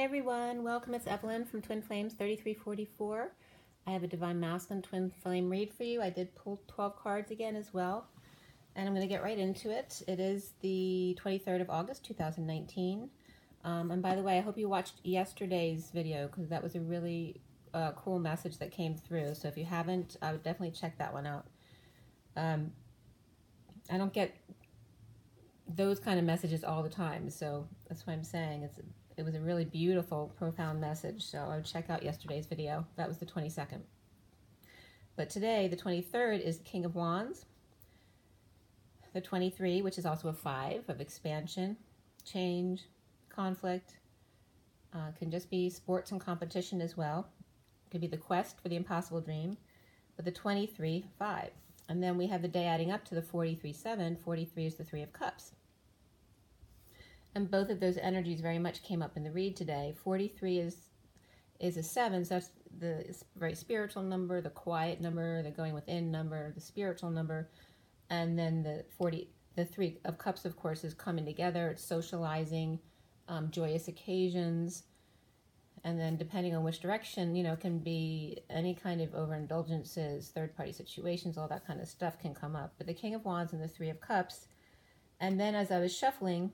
everyone, welcome. It's Evelyn from Twin Flames 3344. I have a Divine Masculine Twin Flame read for you. I did pull 12 cards again as well, and I'm going to get right into it. It is the 23rd of August 2019. And by the way, I hope you watched yesterday's video because that was a really cool message that came through. So if you haven't, I would definitely check that one out. I don't get those kind of messages all the time, so that's why I'm saying it was a really beautiful, profound message. So I would check out yesterday's video. That was the 22nd. But today, the 23rd, is the King of Wands. The 23, which is also a 5 of expansion, change, conflict. Can just be sports and competition as well. Could be the quest for the impossible dream. But the 23, 5. And then we have the day adding up to the 43, 7. 43 is the 3 of Cups. And both of those energies very much came up in the read today. 43 is a 7, so that's the very spiritual number, the quiet number, the going within number, the spiritual number. And then the 3 of Cups, of course, is coming together. It's socializing, joyous occasions. And then depending on which direction, can be any kind of overindulgences, third-party situations, all that kind of stuff can come up. But the King of Wands and the 3 of Cups. And then as I was shuffling,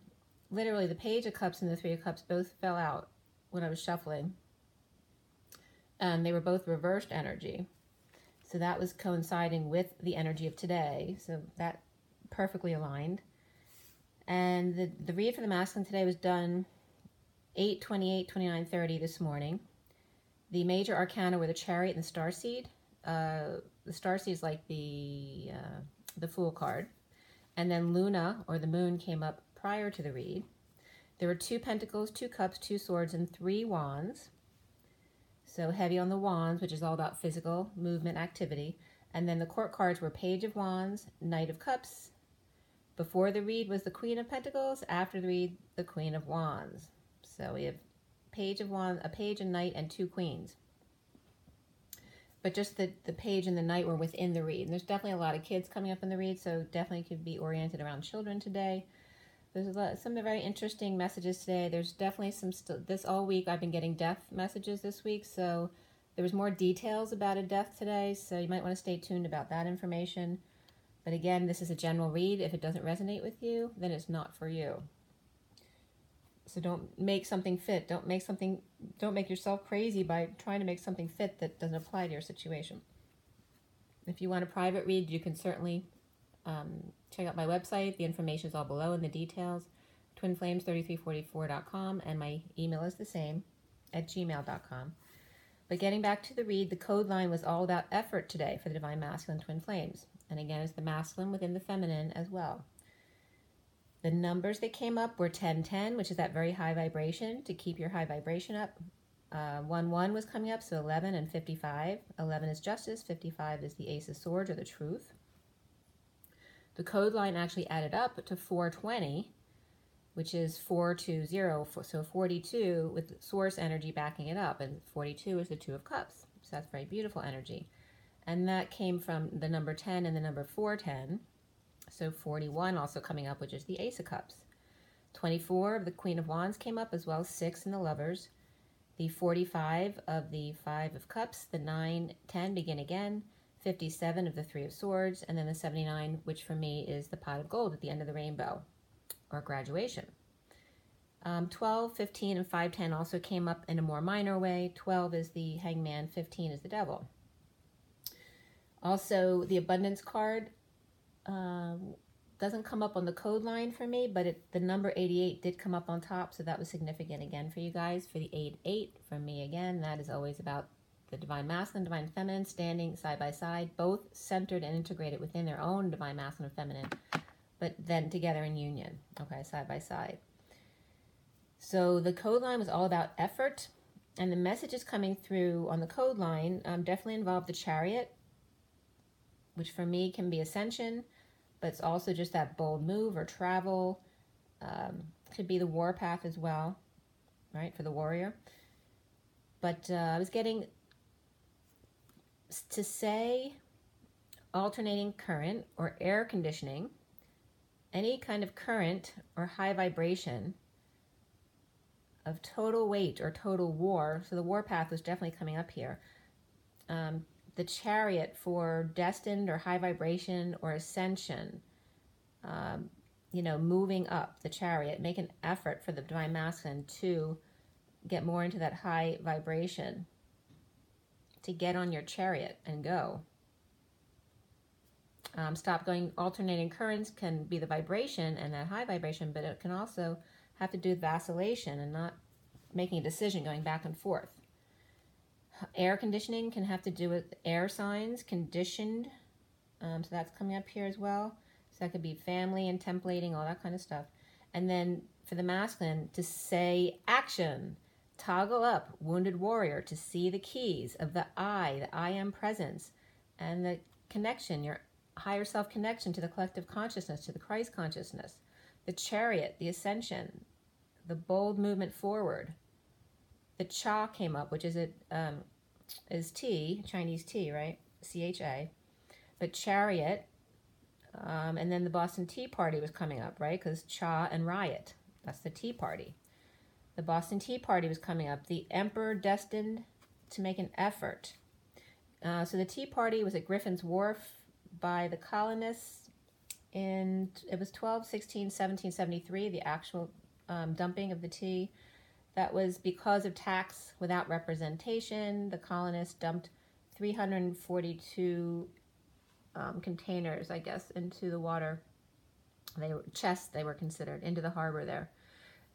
literally the Page of Cups and the 3 of Cups both fell out when I was shuffling. And they were both reversed energy. So that was coinciding with the energy of today. So that perfectly aligned. And the read for the masculine today was done 8:28, 29:30 this morning. The major arcana were the Chariot and the Starseed. The Starseed is like the Fool card. And then Luna, or the Moon, came up prior to the read. There were 2 Pentacles, 2 Cups, 2 Swords, and 3 Wands. So heavy on the Wands, which is all about physical movement, activity. And then the Court cards were Page of Wands, Knight of Cups. Before the read was the Queen of Pentacles. After the read, the Queen of Wands. So we have Page of Wands, a Page, a Knight, and 2 Queens. But just the Page and the Knight were within the read. And there's definitely a lot of kids coming up in the read, so definitely could be oriented around children today. There's some very interesting messages today. There's definitely this all week I've been getting death messages this week, so there was more details about a death today, so you might want to stay tuned about that information. But again, this is a general read. If it doesn't resonate with you, then it's not for you. So don't make something fit. Don't make yourself crazy by trying to make something fit that doesn't apply to your situation. If you want a private read, you can certainly check out my website. The information is all below in the details. twinflames3344.com, and my email is the same, at gmail.com. But getting back to the read, the code line was all about effort today for the Divine Masculine Twin Flames. And again, it's the masculine within the feminine as well. The numbers that came up were 1010, which is that very high vibration, to keep your high vibration up. 11 was coming up, so 11 and 55. 11 is justice, 55 is the Ace of Swords, or the truth. The code line actually added up to 420, which is 420, so 42 with source energy backing it up, and 42 is the 2 of Cups. So that's very beautiful energy. And that came from the number 10 and the number 410. So 41 also coming up, which is the Ace of Cups. 24 of the Queen of Wands came up, as well as 6 in the Lovers. The 45 of the 5 of Cups, the 9, 10, begin again. 57 of the 3 of Swords, and then the 79, which for me is the pot of gold at the end of the rainbow, or graduation. 12, 15, and 510 also came up in a more minor way. 12 is the Hangman, 15 is the Devil. Also, the Abundance card doesn't come up on the code line for me, but the number 88 did come up on top, so that was significant again for you guys. For the 8-8, for me again, that is always about the Divine Masculine, Divine Feminine, standing side by side, both centered and integrated within their own Divine Masculine and Feminine, but then together in union, okay, side by side. So the code line was all about effort, and the messages coming through on the code line definitely involved the Chariot, which for me can be ascension, but it's also just that bold move or travel. Could be the warpath as well, right, for the warrior. But I was getting to say alternating current or air conditioning, any kind of current or high vibration of total weight or total war. So the warpath was definitely coming up here. The Chariot for destined or high vibration or ascension. Moving up the Chariot. Make an effort for the Divine Masculine to get more into that high vibration. To get on your chariot and go. Stop going. Alternating currents can be the vibration and that high vibration, but it can also have to do with vacillation and not making a decision, going back and forth. Air conditioning can have to do with air signs, conditioned. So that's coming up here as well. So that could be family and templating, all that kind of stuff. And then for the masculine, to say action. Toggle up, wounded warrior, to see the keys of the I am presence, and the connection, your higher self connection to the collective consciousness, to the Christ consciousness. The Chariot, the ascension, the bold movement forward. The Cha came up, which is tea, Chinese tea, right? CHA. But Chariot, and then the Boston Tea Party was coming up, right? Because Cha and riot, that's the Tea Party. The Boston Tea Party was coming up. The Emperor destined to make an effort. So the Tea Party was at Griffin's Wharf by the colonists it was 1773, the actual dumping of the tea. That was because of tax without representation. The colonists dumped 342 containers, I guess, into the water. Chests, they were considered, into the harbor there.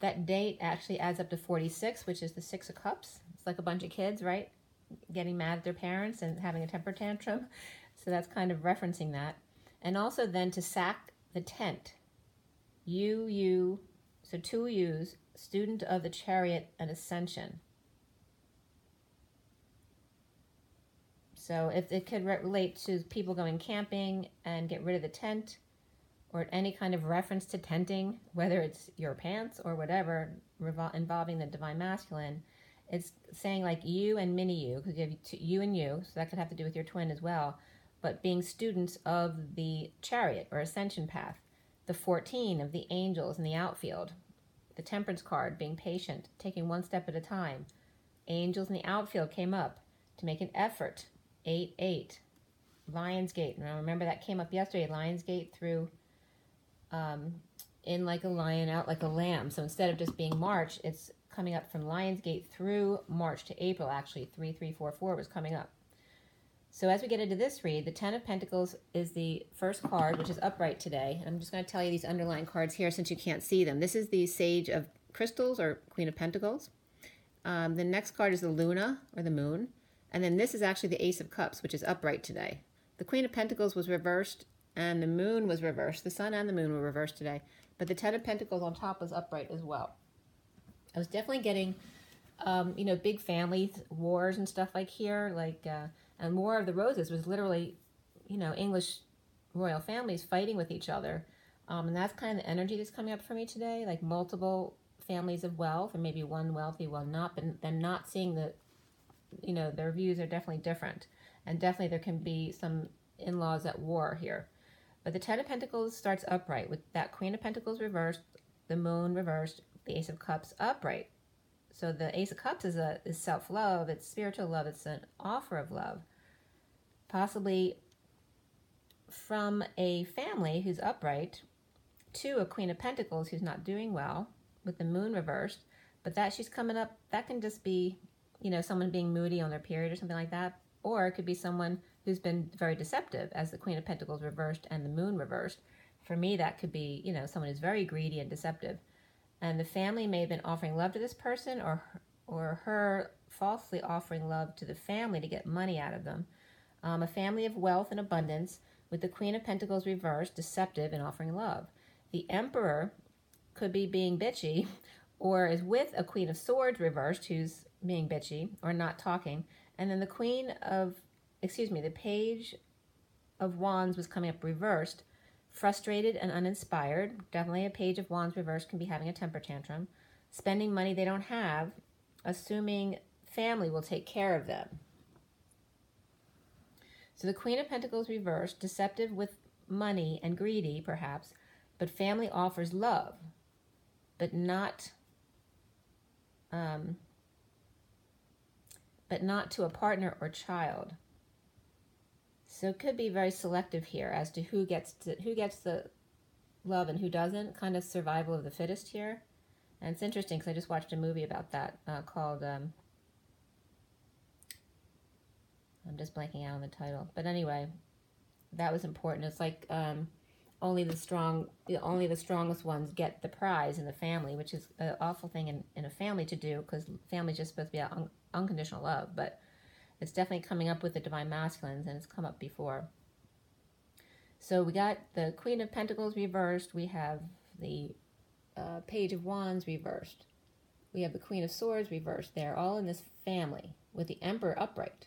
That date actually adds up to 46, which is the Six of Cups. It's like a bunch of kids, right? Getting mad at their parents and having a temper tantrum. So that's kind of referencing that. And also then to sack the tent. So two U's, student of the Chariot and ascension. So if it could relate to people going camping and get rid of the tent, or any kind of reference to tenting, whether it's your pants or whatever, involving the Divine Masculine, it's saying like you and mini you, because you have you and you, so that could have to do with your twin as well, but being students of the Chariot or ascension path. The 14 of the angels in the outfield. The Temperance card, being patient, taking one step at a time. Angels in the outfield came up to make an effort. 8-8. Lionsgate. Now remember that came up yesterday. Lionsgate through in like a lion, out like a lamb. So instead of just being March, it's coming up from Lionsgate through March to April, actually. 3344 was coming up. So as we get into this read, the Ten of Pentacles is the first card, which is upright today. And I'm just going to tell you these underlying cards here since you can't see them. This is the Sage of Crystals, or Queen of Pentacles. The next card is the Luna, or the Moon. And then this is actually the Ace of Cups, which is upright today. The Queen of Pentacles was reversed, and the Moon was reversed. The Sun and the Moon were reversed today. But the Ten of Pentacles on top was upright as well. I was definitely getting, big family wars and stuff like here. And War of the Roses was literally, English royal families fighting with each other. And that's kind of the energy that's coming up for me today. Like multiple families of wealth, or maybe one wealthy, one not. But then not seeing their views are definitely different. And definitely there can be some in-laws at war here. But the Ten of Pentacles starts upright with that Queen of Pentacles reversed, the Moon reversed, the Ace of Cups upright. So the Ace of Cups is self-love, it's spiritual love, it's an offer of love. Possibly from a family who's upright to a Queen of Pentacles who's not doing well with the Moon reversed. But that she's coming up, that can just be, someone being moody on their period or something like that. Or it could be someone who's been very deceptive, as the Queen of Pentacles reversed and the Moon reversed. For me, that could be, someone who's very greedy and deceptive. And the family may have been offering love to this person, or her falsely offering love to the family to get money out of them. A family of wealth and abundance with the Queen of Pentacles reversed, deceptive, and offering love. The Emperor could be being bitchy, or is with a Queen of Swords reversed who's being bitchy or not talking. And then the Page of Wands was coming up reversed, frustrated and uninspired. Definitely a Page of Wands reversed can be having a temper tantrum. Spending money they don't have, assuming family will take care of them. So the Queen of Pentacles reversed, deceptive with money and greedy perhaps, but family offers love, but not but not to a partner or child. So it could be very selective here as to who gets the love and who doesn't, kind of survival of the fittest here. And it's interesting because I just watched a movie about that called, I'm just blanking out on the title. But anyway, that was important. It's like only the strongest ones get the prize in the family, which is an awful thing in a family to do, because family's just supposed to be about unconditional love. But it's definitely coming up with the Divine Masculines, and it's come up before. So we got the Queen of Pentacles reversed. We have the Page of Wands reversed. We have the Queen of Swords reversed. They're all in this family with the Emperor upright.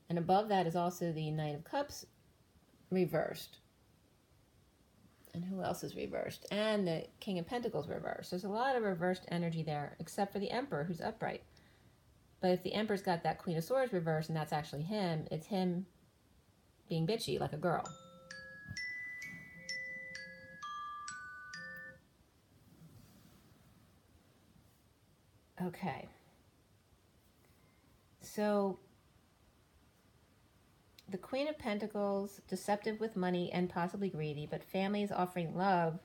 And above that is also the Knight of Cups reversed. And who else is reversed? And the King of Pentacles reversed. There's a lot of reversed energy there, except for the Emperor, who's upright. But if the Emperor's got that Queen of Swords reversed, and that's actually him, it's him being bitchy like a girl. Okay. So the Queen of Pentacles, deceptive with money and possibly greedy, but family is offering love,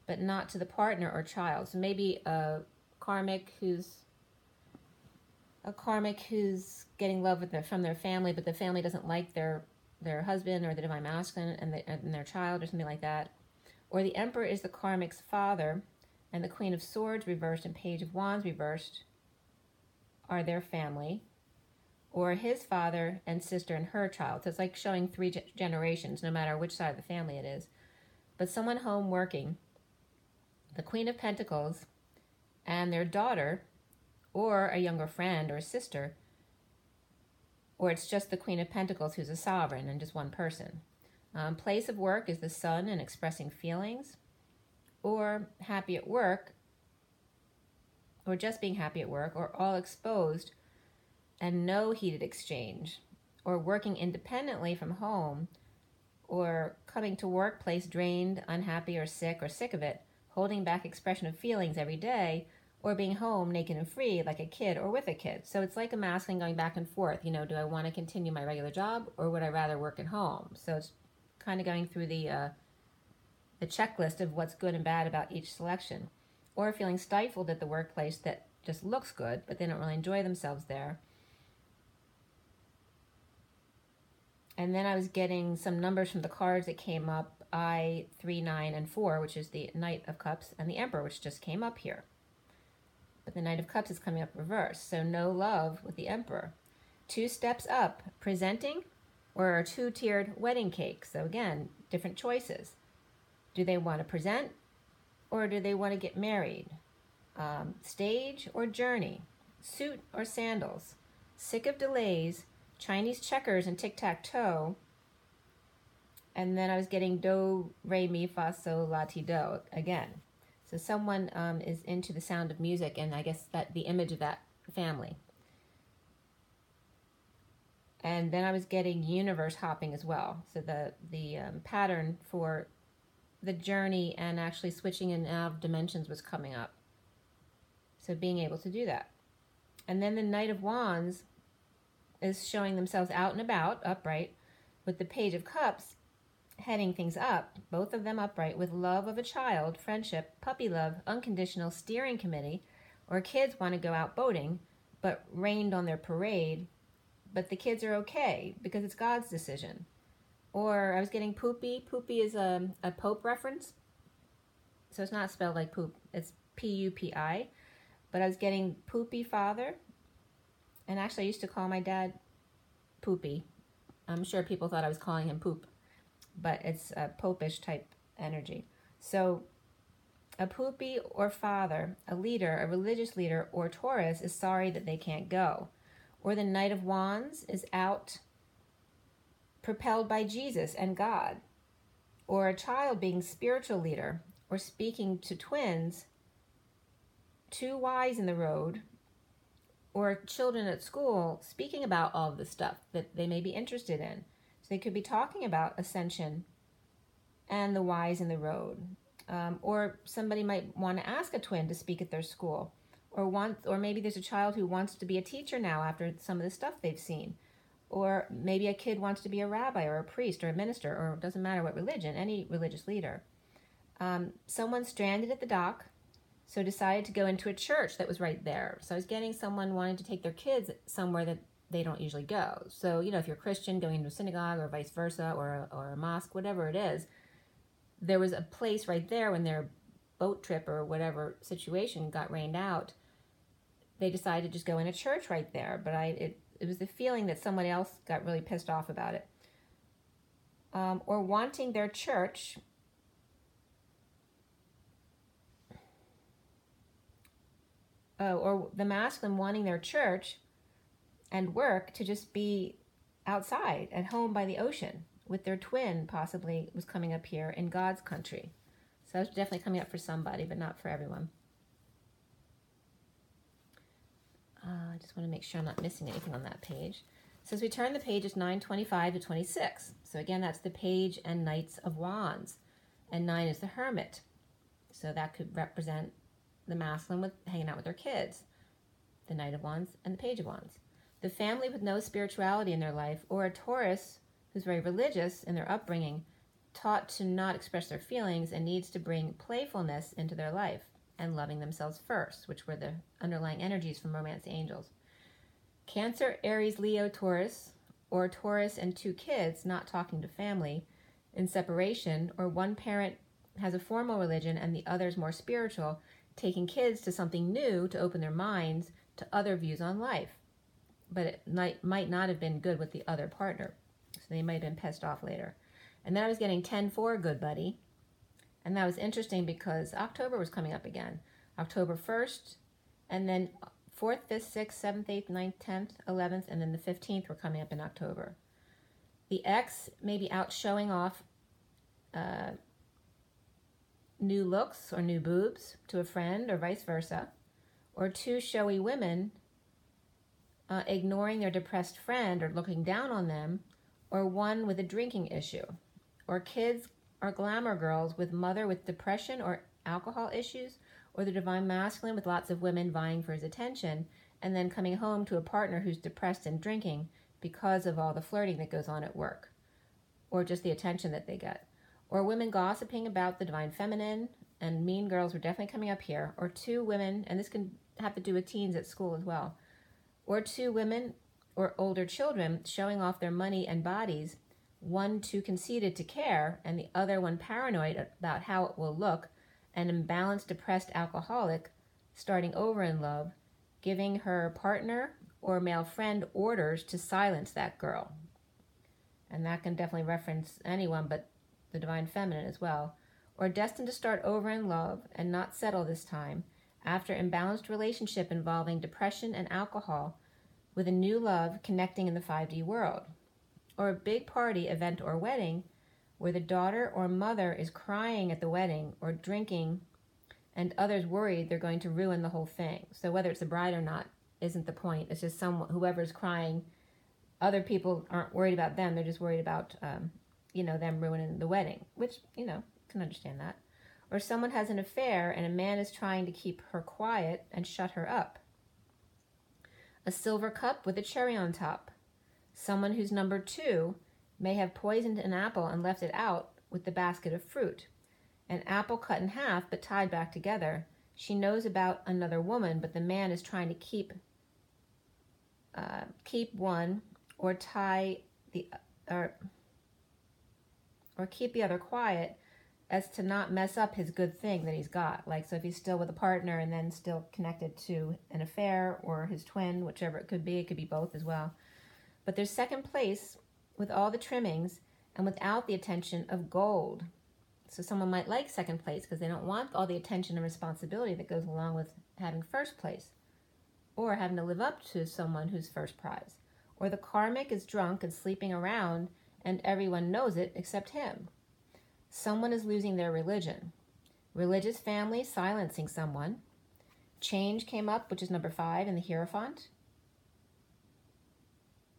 but not to the partner or child. So maybe a karmic who's getting love from their family, but the family doesn't like their husband or the Divine Masculine and their child or something like that. Or the Emperor is the karmic's father, and the Queen of Swords reversed and Page of Wands reversed are their family, or his father and sister and her child. So it's like showing 3 generations, no matter which side of the family it is. But someone home working, the Queen of Pentacles, and their daughter, or a younger friend or a sister, or it's just the Queen of Pentacles who's a sovereign and just one person. Place of work is the Sun and expressing feelings, or happy at work, or just being happy at work, or all exposed and no heated exchange, or working independently from home, or coming to workplace drained, unhappy, or sick of it, holding back expression of feelings every day, or being home naked and free like a kid or with a kid. So it's like a masculine going back and forth. You know, do I want to continue my regular job, or would I rather work at home? So it's kind of going through the checklist of what's good and bad about each selection, or feeling stifled at the workplace that just looks good, but they don't really enjoy themselves there. And then I was getting some numbers from the cards that came up, 3, 9, and 4, which is the Knight of Cups, and the Emperor, which just came up here. But the Knight of Cups is coming up reversed, so no love with the Emperor. 2 steps up, presenting, or a 2-tiered wedding cake. So again, different choices. Do they want to present, or do they want to get married? Stage or journey? Suit or sandals? Sick of delays? Chinese checkers and tic-tac-toe. And then I was getting do, re, mi, fa, sol, la, ti, do again. So someone is into the sound of music, and I guess that the image of that family. And then I was getting universe hopping as well. So the pattern for the journey and actually switching in and out of dimensions was coming up. So being able to do that. And then the Knight of Wands is showing themselves out and about, upright, with the Page of Cups heading things up, both of them upright, with love of a child, friendship, puppy love, unconditional steering committee, or kids want to go out boating, but rained on their parade, but the kids are okay because it's God's decision. Or I was getting poopy. Poopy is a Pope reference. So it's not spelled like poop. It's P-U-P-I. But I was getting poopy father. And actually I used to call my dad Poopy. I'm sure people thought I was calling him poop. But it's a Popish type energy. So a poopy or father, a leader, a religious leader, or Taurus is sorry that they can't go. Or the Knight of Wands is out propelled by Jesus and God, or a child being spiritual leader, or speaking to twins, 2 wise in the road, or children at school speaking about all of the stuff that they may be interested in. So they could be talking about ascension and the wise in the road. Or somebody might want to ask a twin to speak at their school. or maybe there's a child who wants to be a teacher now after some of the stuff they've seen. Or maybe a kid wants to be a rabbi or a priest or a minister, or it doesn't matter what religion, any religious leader. Someone stranded at the dock, so decided to go into a church that was right there. So I was getting someone wanting to take their kids somewhere that they don't usually go. So, if you're Christian, going to a synagogue or vice versa, or a mosque, whatever it is, there was a place right there when their boat trip or whatever situation got rained out. They decided to just go in a church right there. But it was the feeling that someone else got really pissed off about it. Or wanting their church or the masculine wanting their church and work to just be outside at home by the ocean with their twin, possibly was coming up here in God's country. So that's definitely coming up for somebody, but not for everyone. I just want to make sure I'm not missing anything on that page. So as we turn the pages 925 to 26. So again, that's the Page and Knights of Wands. And 9 is the Hermit. So that could represent the masculine with hanging out with their kids. The Knight of Wands and the Page of Wands. The family with no spirituality in their life, or a Taurus who's very religious in their upbringing, taught to not express their feelings and needs to bring playfulness into their life and loving themselves first, which were the underlying energies from Romance Angels. Cancer, Aries, Leo, Taurus, or Taurus and 2 kids not talking to family, in separation, or one parent has a formal religion and the other's more spiritual, taking kids to something new to open their minds to other views on life. But it might not have been good with the other partner, so they might have been pissed off later. And then I was getting 10-4, good buddy. And that was interesting because October was coming up again. October 1st, and then 4th, 5th, 6th, 7th, 8th, 9th, 10th, 11th, and then the 15th were coming up in October. The ex may be out showing off new looks or new boobs to a friend or vice versa. Or 2 showy women ignoring their depressed friend or looking down on them. Or 1 with a drinking issue. Or kids or glamour girls with mother with depression or alcohol issues, or the divine masculine with lots of women vying for his attention, and then coming home to a partner who's depressed and drinking because of all the flirting that goes on at work, or just the attention that they get. Or women gossiping about the divine feminine, and mean girls were definitely coming up here. Or 2 women, and this can have to do with teens at school as well, or 2 women or older children showing off their money and bodies, one too conceited to care, and the other one paranoid about how it will look, an imbalanced, depressed alcoholic starting over in love, giving her partner or male friend orders to silence that girl. And that can definitely reference anyone, but the divine feminine as well. Or destined to start over in love and not settle this time, after imbalanced relationship involving depression and alcohol, with a new love connecting in the 5D world. Or a big party, event, or wedding where the daughter or mother is crying at the wedding or drinking and others worried they're going to ruin the whole thing. So whether it's the bride or not isn't the point. It's just whoever's crying, other people aren't worried about them. They're just worried about, them ruining the wedding, which, can understand that. Or someone has an affair and a man is trying to keep her quiet and shut her up. A silver cup with a cherry on top. Someone who's number 2 may have poisoned an apple and left it out with the basket of fruit. An apple cut in half but tied back together. She knows about another woman, but the man is trying to keep one or keep the other quiet as to not mess up his good thing that he's got. Like, so if he's still with a partner and then still connected to an affair or his twin, whichever it could be both as well. But there's second place with all the trimmings and without the attention of gold. So someone might like second place because they don't want all the attention and responsibility that goes along with having first place or having to live up to someone who's first prize. Or the karmic is drunk and sleeping around and everyone knows it except him. Someone is losing their religion. Religious family silencing someone. Change came up, which is number 5 in the Hierophant.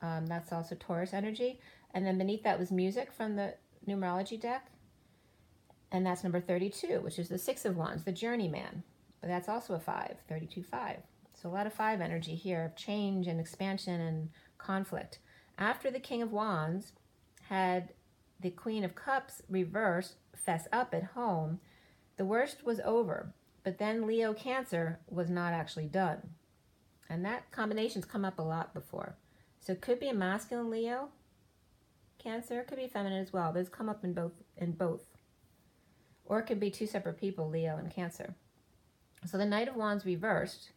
That's also Taurus energy. And then beneath that was music from the numerology deck. And that's number 32, which is the 6 of Wands, the journeyman. But that's also a 5, 32-5. So a lot of 5 energy here of change and expansion and conflict. After the King of Wands had the Queen of Cups reversed, fess up at home, the worst was over. But then Leo Cancer was not actually done. And that combination's come up a lot before. So it could be a masculine Leo Cancer, it could be feminine as well, but it's come up in both. Or it could be 2 separate people, Leo and Cancer. So the Knight of Wands reversed,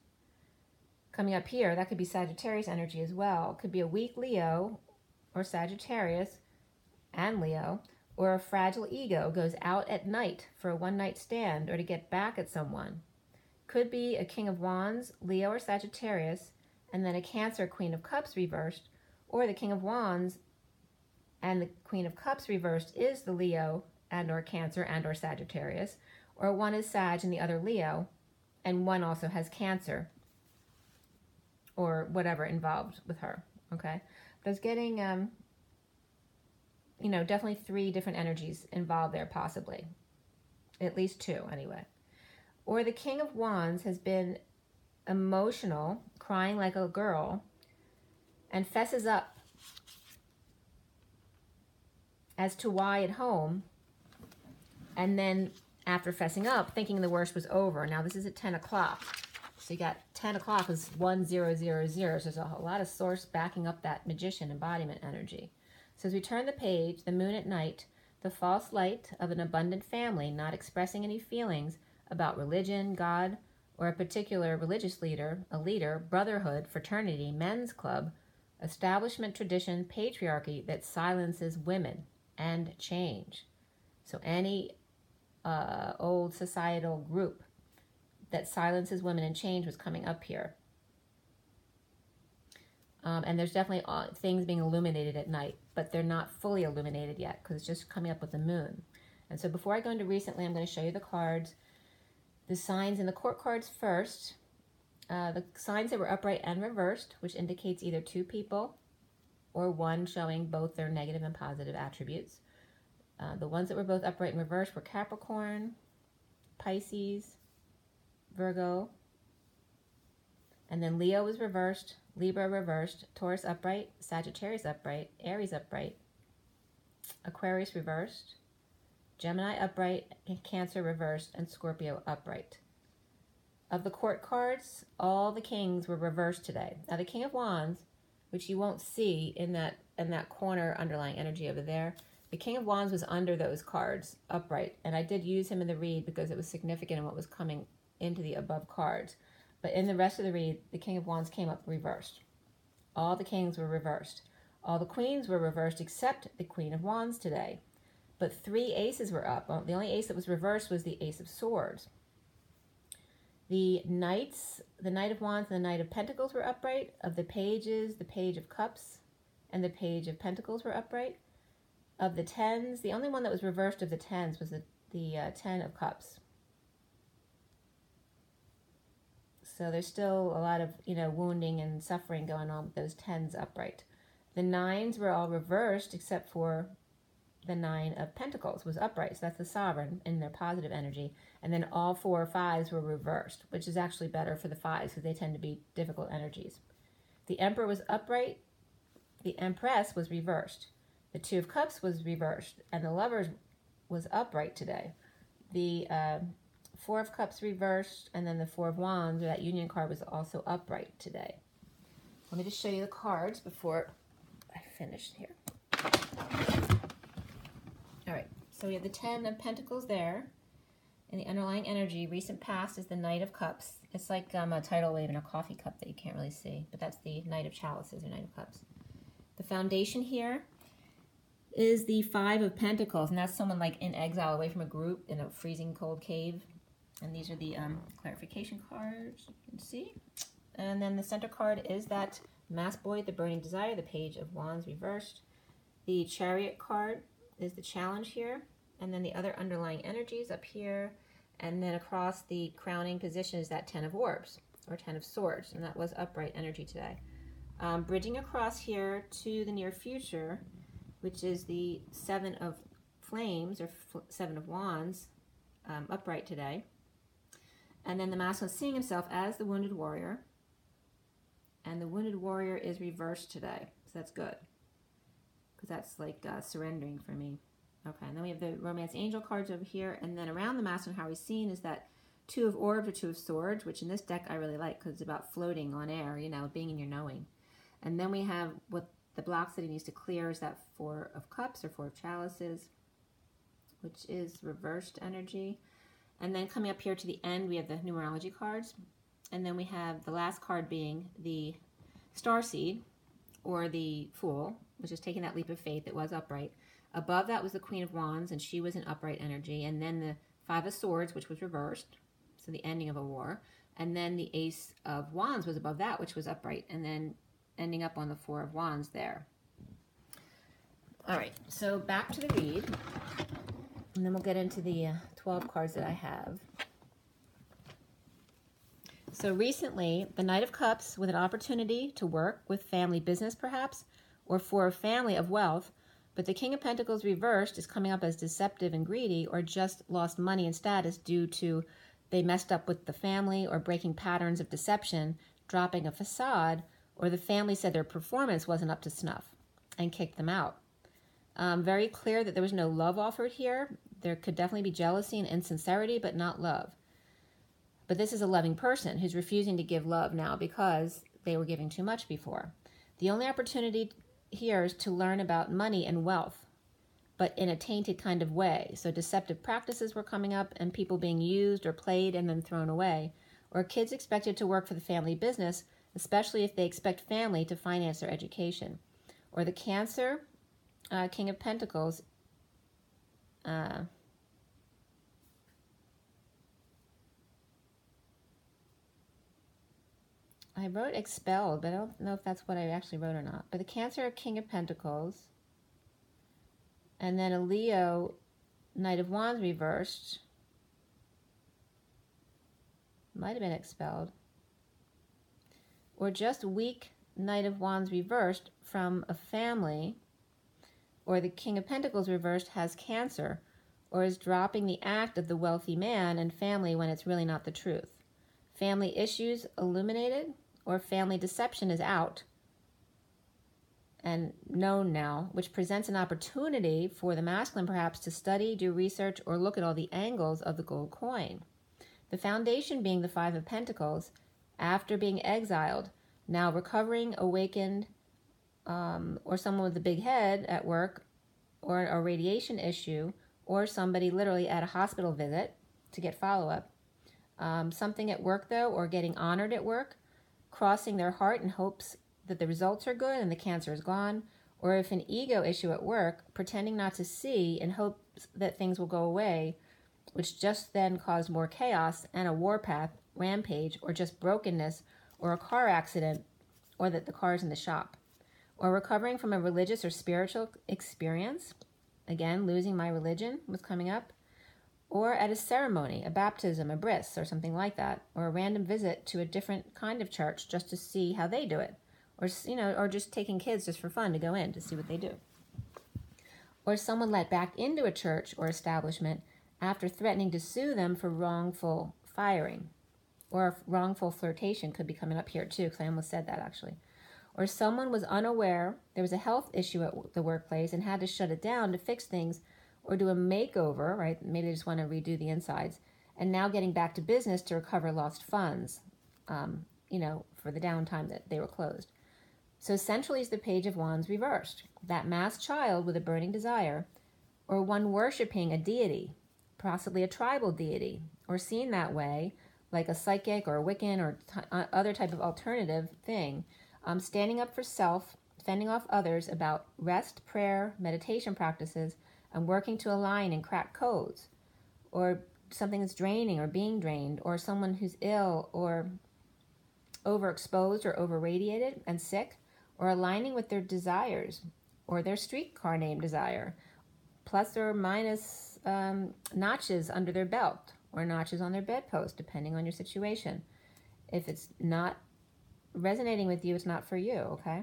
coming up here, that could be Sagittarius energy as well. It could be a weak Leo or Sagittarius and Leo, or a fragile ego goes out at night for a one-night stand or to get back at someone. Could be a King of Wands, Leo or Sagittarius, and then a Cancer Queen of Cups reversed, or the King of Wands and the Queen of Cups reversed is the Leo and or Cancer and or Sagittarius, or one is Sag and the other Leo, and one also has Cancer or whatever involved with her, okay? But I was getting, definitely 3 different energies involved there possibly, at least 2 anyway. Or the King of Wands has been emotional, crying like a girl, and fesses up as to why at home, and then after fessing up, thinking the worst was over. Now this is at 10 o'clock. So you got 10 o'clock is 1000. So there's a lot of source backing up that magician embodiment energy. So as we turn the page, the moon at night, the false light of an abundant family not expressing any feelings about religion, God, or a particular religious leader, a leader, brotherhood, fraternity, men's club, establishment, tradition, patriarchy that silences women and change. So any old societal group that silences women and change was coming up here. And there's definitely things being illuminated at night, but they're not fully illuminated yet because it's just coming up with the moon. And so before I go into recently, I'm going to show you the cards, the signs in the court cards first. The signs that were upright and reversed, which indicates either 2 people or one showing both their negative and positive attributes. The ones that were both upright and reversed were Capricorn, Pisces, Virgo, and then Leo was reversed, Libra reversed, Taurus upright, Sagittarius upright, Aries upright, Aquarius reversed, Gemini upright, Cancer reversed, and Scorpio upright. Of the court cards, all the kings were reversed today. Now the King of Wands, which you won't see in that corner underlying energy over there, the King of Wands was under those cards upright, and I did use him in the read because it was significant in what was coming into the above cards. But in the rest of the read, the King of Wands came up reversed. All the kings were reversed. All the queens were reversed except the Queen of Wands today. But 3 aces were up. The only ace that was reversed was the Ace of Swords. The knights, the Knight of Wands and the Knight of Pentacles were upright. Of the pages, the Page of Cups and the Page of Pentacles were upright. Of the 10s, the only one that was reversed of the 10s was the 10 of Cups. So there's still a lot of, wounding and suffering going on with those 10s upright. The 9s were all reversed except for the 9 of Pentacles was upright. So that's the sovereign in their positive energy. And then all 4 5s were reversed, which is actually better for the 5s because they tend to be difficult energies. The Emperor was upright. The Empress was reversed. The 2 of Cups was reversed. And the Lovers was upright today. The 4 of Cups reversed, and then the 4 of Wands, or that Union card, was also upright today. Let me just show you the cards before I finish here. All right, so we have the 10 of Pentacles there, and the underlying energy, recent past, is the Knight of Cups. It's like a tidal wave in a coffee cup that you can't really see, but that's the Knight of Chalices, or Knight of Cups. The foundation here is the 5 of Pentacles, and that's someone like in exile, away from a group, in a freezing cold cave. And these are the clarification cards, you can see. And then the center card is that Mass Boy, the Burning Desire, the Page of Wands reversed. The Chariot card is the challenge here. And then the other underlying energies up here. And then across the crowning position is that 10 of Orbs, or 10 of Swords. And that was upright energy today. Bridging across here to the near future, which is the 7 of Flames, or 7 of Wands, upright today. And then the masculine is seeing himself as the wounded warrior. And the wounded warrior is reversed today. So that's good. Because that's like surrendering for me. Okay, and then we have the romance angel cards over here. And then around the masculine, how he's seen is that Two of Orbs or Two of Swords, which in this deck I really like because it's about floating on air, you know, being in your knowing. And then we have what the blocks that he needs to clear is that Four of Cups or Four of Chalices, which is reversed energy. And then coming up here to the end, we have the numerology cards. And then we have the last card being the Starseed, or the Fool, which is taking that leap of faith. It was upright. Above that was the Queen of Wands, and she was in upright energy. And then the Five of Swords, which was reversed, so the ending of a war. And then the Ace of Wands was above that, which was upright. And then ending up on the Four of Wands there. All right, so back to the read. And then we'll get into the 12 cards that I have. So recently, the Knight of Cups with an opportunity to work with family business perhaps, or for a family of wealth, but the King of Pentacles reversed is coming up as deceptive and greedy, or just lost money and status due to they messed up with the family or breaking patterns of deception, dropping a facade, or the family said their performance wasn't up to snuff and kicked them out. Very clear that there was no love offered here. There could definitely be jealousy and insincerity, but not love. But this is a loving person who's refusing to give love now because they were giving too much before. The only opportunity here is to learn about money and wealth, but in a tainted kind of way. So deceptive practices were coming up and people being used or played and then thrown away. Or kids expected to work for the family business, especially if they expect family to finance their education. Or the Cancer, King of Pentacles, I wrote expelled, but I don't know if that's what I actually wrote or not. But the Cancer, King of Pentacles, and then a Leo, Knight of Wands reversed. Might have been expelled. Or just weak Knight of Wands reversed from a family, or the King of Pentacles reversed has Cancer, or is dropping the act of the wealthy man and family when it's really not the truth. Family issues illuminated, or family deception is out and known now, which presents an opportunity for the masculine perhaps to study, do research, or look at all the angles of the gold coin. The foundation being the Five of Pentacles, after being exiled, now recovering, awakened, or someone with a big head at work, or a radiation issue, or somebody literally at a hospital visit to get follow-up. Something at work, though, or getting honored at work, crossing their heart in hopes that the results are good and the cancer is gone, or if an ego issue at work, pretending not to see in hopes that things will go away, which just then caused more chaos and a warpath, rampage, or just brokenness, or a car accident, or that the car's in the shop. Or recovering from a religious or spiritual experience, again, losing my religion was coming up, or at a ceremony, a baptism, a bris, or something like that, or a random visit to a different kind of church just to see how they do it, or, you know, or just taking kids just for fun to go in to see what they do. Or someone let back into a church or establishment after threatening to sue them for wrongful firing, or wrongful flirtation could be coming up here too, because I almost said that actually. Or someone was unaware there was a health issue at the workplace and had to shut it down to fix things, or do a makeover, right? Maybe they just want to redo the insides, and now getting back to business to recover lost funds, you know, for the downtime that they were closed. So centrally is the Page of Wands reversed, that masked child with a burning desire, or one worshiping a deity, possibly a tribal deity, or seen that way, like a psychic or a Wiccan or other type of alternative thing, standing up for self, fending off others about rest, prayer, meditation practices, and working to align and crack codes, or something that's draining or being drained, or someone who's ill or overexposed or overradiated and sick, or aligning with their desires or their streetcar name desire, plus or minus notches under their belt or notches on their bedpost, depending on your situation. If it's not resonating with you, it's not for you, okay?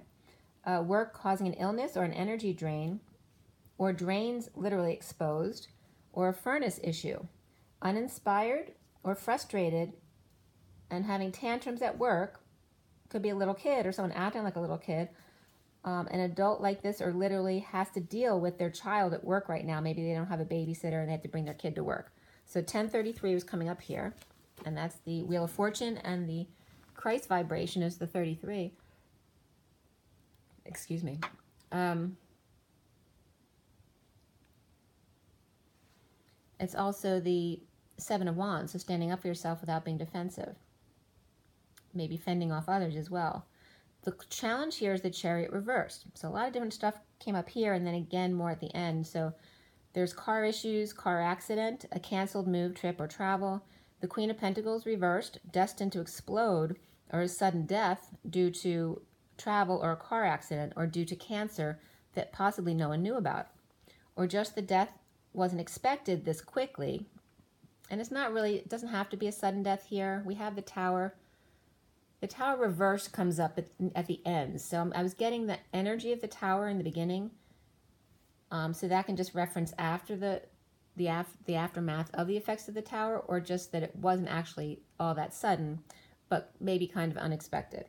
Work causing an illness or an energy drain, or drains literally exposed, or a furnace issue. Uninspired or frustrated and having tantrums at work. Could be a little kid or someone acting like a little kid. An adult like this or literally has to deal with their child at work right now. Maybe they don't have a babysitter and they have to bring their kid to work. So 1033 was coming up here, and that's the Wheel of Fortune, and the Christ vibration is the 33. Excuse me. It's also the Seven of Wands, so standing up for yourself without being defensive. Maybe fending off others as well. The challenge here is the Chariot reversed. So a lot of different stuff came up here, and then again more at the end. So there's car issues, car accident, a canceled move, trip, or travel. The Queen of Pentacles reversed, destined to explode, or a sudden death due to travel or a car accident, or due to cancer that possibly no one knew about. Or just the death wasn't expected this quickly. And it's not really, it doesn't have to be a sudden death here. We have the Tower. The Tower reverse comes up at the end. So I was getting the energy of the Tower in the beginning. So that can just reference after the aftermath of the effects of the Tower, or just that it wasn't actually all that sudden, but maybe kind of unexpected.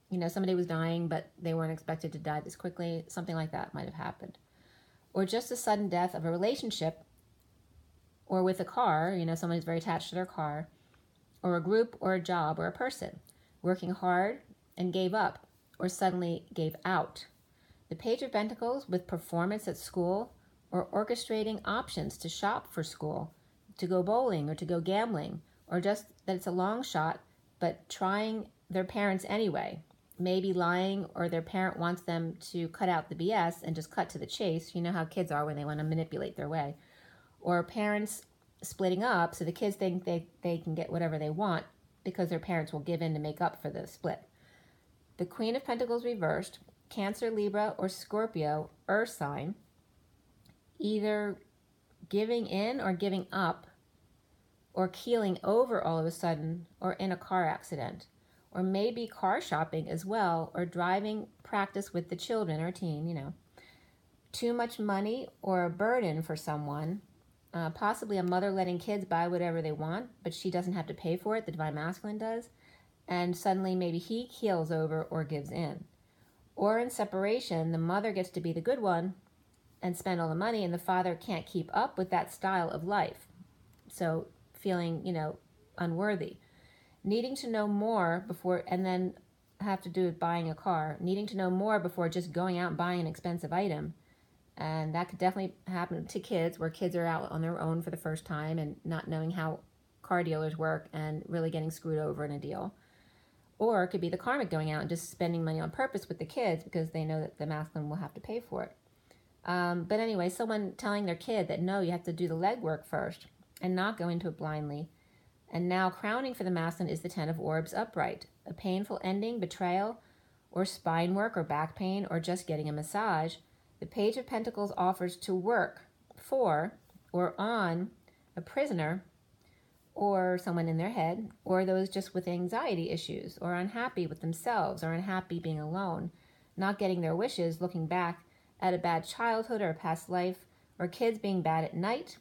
You know, somebody was dying, but they weren't expected to die this quickly. Something like that might have happened. Or just a sudden death of a relationship, or with a car, you know, somebody's very attached to their car, or a group, or a job, or a person. Working hard and gave up, or suddenly gave out. The Page of Pentacles with performance at school, or orchestrating options to shop for school, to go bowling, or to go gambling, or just that it's a long shot, but trying their parents anyway. Maybe lying, or their parent wants them to cut out the BS and just cut to the chase. You know how kids are when they want to manipulate their way. Or parents splitting up so the kids think they can get whatever they want, because their parents will give in to make up for the split. The Queen of Pentacles reversed, Cancer, Libra, or Scorpio, Earth sign, either giving in or giving up, or keeling over all of a sudden, or in a car accident, or maybe car shopping as well, or driving practice with the children or teen, you know. Too much money or a burden for someone. Possibly a mother letting kids buy whatever they want, but she doesn't have to pay for it, the Divine Masculine does, and suddenly maybe he keels over or gives in. Or in separation, the mother gets to be the good one and spend all the money, and the father can't keep up with that style of life, so feeling, you know, unworthy. Needing to know more before, and then have to do with buying a car, needing to know more before just going out and buying an expensive item. And that could definitely happen to kids, where kids are out on their own for the first time and not knowing how car dealers work and really getting screwed over in a deal. Or it could be the karmic going out and just spending money on purpose with the kids because they know that the masculine will have to pay for it. But anyway, someone telling their kid that no, you have to do the legwork first and not go into it blindly. And now crowning for the masculine is the Ten of Orbs upright. A painful ending, betrayal, or spine work, or back pain, or just getting a massage. The Page of Pentacles offers to work for or on a prisoner, or someone in their head, or those just with anxiety issues, or unhappy with themselves, or unhappy being alone, not getting their wishes, looking back at a bad childhood or a past life, or kids being bad at night,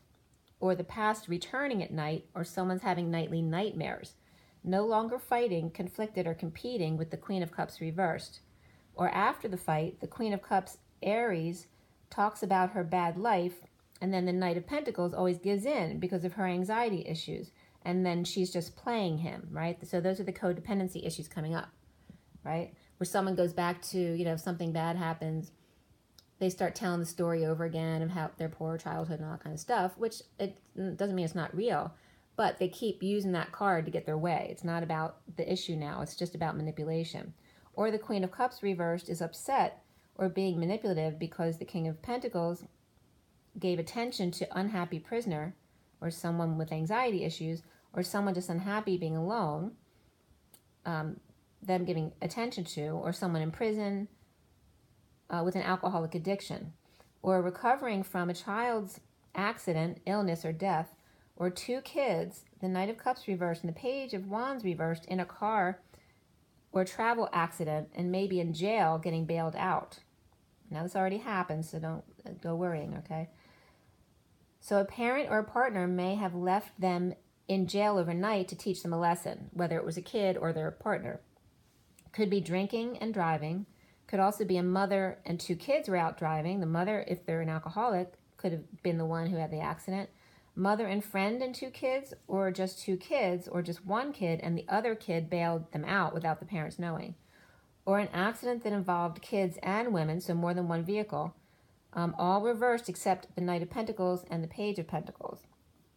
or the past returning at night, or someone's having nightly nightmares. No longer fighting, conflicted, or competing with the Queen of Cups reversed. Or after the fight, the Queen of Cups Aries talks about her bad life, and then the Knight of Pentacles always gives in because of her anxiety issues, and then she's just playing him, right? So those are the codependency issues coming up, right? Where someone goes back to, you know, if something bad happens, they start telling the story over again of how their poor childhood and all that kind of stuff, which it doesn't mean it's not real, but they keep using that card to get their way. It's not about the issue now, it's just about manipulation. Or the Queen of Cups reversed is upset or being manipulative because the King of Pentacles gave attention to unhappy prisoner, or someone with anxiety issues, or someone just unhappy being alone, them giving attention to, or someone in prison with an alcoholic addiction, or recovering from a child's accident, illness, or death, or two kids, the Knight of Cups reversed and the Page of Wands reversed, in a car or travel accident and maybe in jail getting bailed out. Now this already happened, so don't go worrying, okay? So a parent or a partner may have left them in jail overnight to teach them a lesson, whether it was a kid or their partner. Could be drinking and driving. Could also be a mother and 2 kids were out driving. The mother, if they're an alcoholic, could have been the one who had the accident. Mother and friend and 2 kids, or just 2 kids, or just 1 kid, and the other kid bailed them out without the parents knowing. Or an accident that involved kids and women, so more than 1 vehicle, all reversed except the Knight of Pentacles and the Page of Pentacles.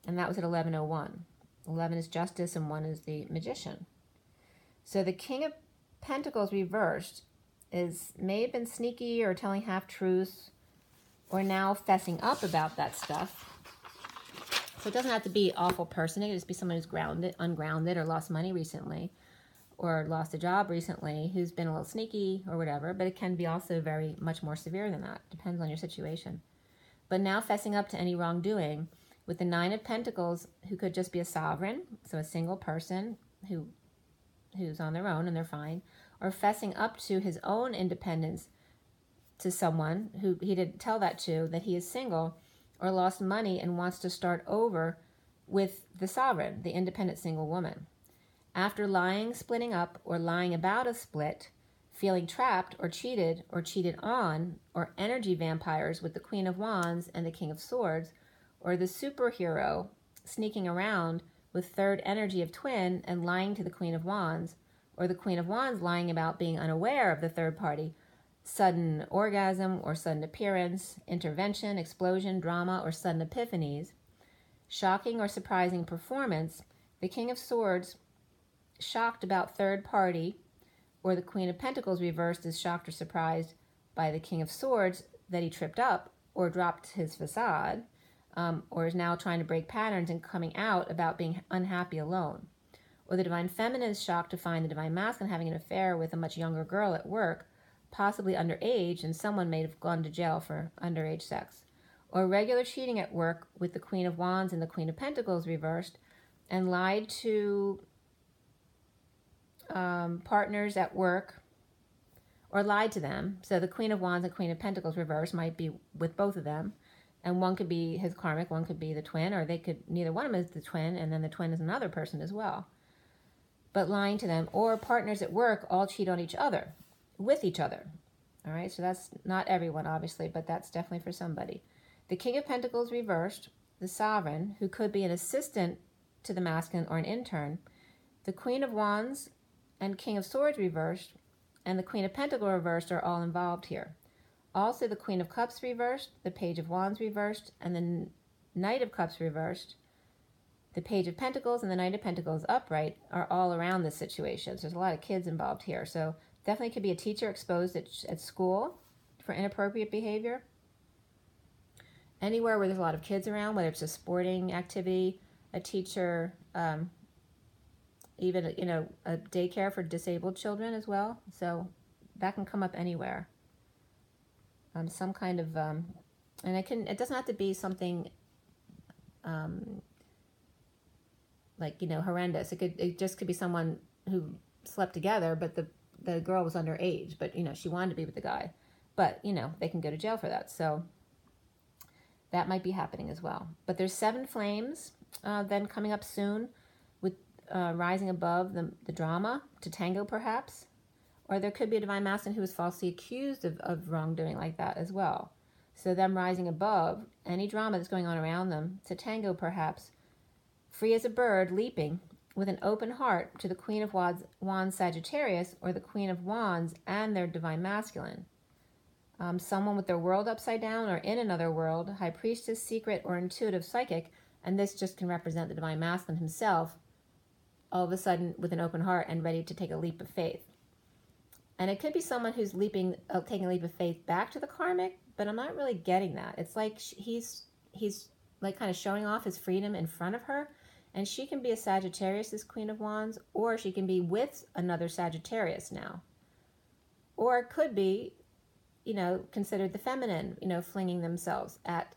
And that was at 11:01. 11 is Justice and 1 is the Magician. So the King of Pentacles reversed may have been sneaky or telling half-truths or now fessing up about that stuff. So it doesn't have to be an awful person. It could just be someone who's ungrounded, or lost money recently, or lost a job recently, who's been a little sneaky or whatever. But it can be also very much more severe than that. Depends on your situation. But now fessing up to any wrongdoing with the 9 of Pentacles, who could just be a sovereign, so a single person who's on their own and they're fine, or fessing up to his own independence to someone who he didn't tell that to, that he is single, or lost money and wants to start over with the sovereign, the independent single woman. After lying, splitting up, or lying about a split, feeling trapped or cheated on, or energy vampires with the Queen of Wands and the King of Swords, or the superhero sneaking around with third energy of twin and lying to the Queen of Wands, or the Queen of Wands lying about being unaware of the third party, sudden orgasm or sudden appearance, intervention, explosion, drama, or sudden epiphanies, shocking or surprising performance, the King of Swords shocked about third party, or the Queen of Pentacles reversed is shocked or surprised by the King of Swords that he tripped up or dropped his facade, or is now trying to break patterns and coming out about being unhappy alone. Or the Divine Feminine is shocked to find the Divine Masculine having an affair with a much younger girl at work, possibly underage, and someone may have gone to jail for underage sex. Or regular cheating at work with the Queen of Wands and the Queen of Pentacles reversed, and lied to partners at work, or lied to them. So the Queen of Wands and Queen of Pentacles reversed might be with both of them, and one could be his karmic, one could be the twin, or they could, neither one of them is the twin, and then the twin is another person as well. But lying to them, or partners at work all cheat on each other, with each other. All right, so that's not everyone, obviously, but that's definitely for somebody. The King of Pentacles reversed, the Sovereign, who could be an assistant to the masculine or an intern, the Queen of Wands and King of Swords reversed, and the Queen of Pentacles reversed are all involved here. Also, the Queen of Cups reversed, the Page of Wands reversed, and the Knight of Cups reversed. The Page of Pentacles and the Knight of Pentacles upright are all around this situation. So there's a lot of kids involved here. So definitely could be a teacher exposed at school for inappropriate behavior. Anywhere where there's a lot of kids around, whether it's a sporting activity, a teacher, even a daycare for disabled children as well. So that can come up anywhere. Some kind of, and it doesn't have to be something horrendous. It just could be someone who slept together, but the girl was underage, but she wanted to be with the guy, but they can go to jail for that. So that might be happening as well. But there's 7 flames then coming up soon, with rising above the drama to tango perhaps, or there could be a Divine Masculine who is falsely accused of wrongdoing like that as well. So them rising above any drama that's going on around them to tango perhaps, free as a bird, leaping with an open heart to the Queen of Wands Sagittarius, or the Queen of Wands and their Divine Masculine. Someone with their world upside down or in another world, High Priestess, secret, or intuitive psychic, and this just can represent the Divine Masculine himself, all of a sudden with an open heart and ready to take a leap of faith. And it could be someone who's taking a leap of faith back to the karmic, but I'm not really getting that. It's like he's like kind of showing off his freedom in front of her, and she can be a Sagittarius, this Queen of Wands, or she can be with another Sagittarius now. Or it could be, considered the feminine, flinging themselves at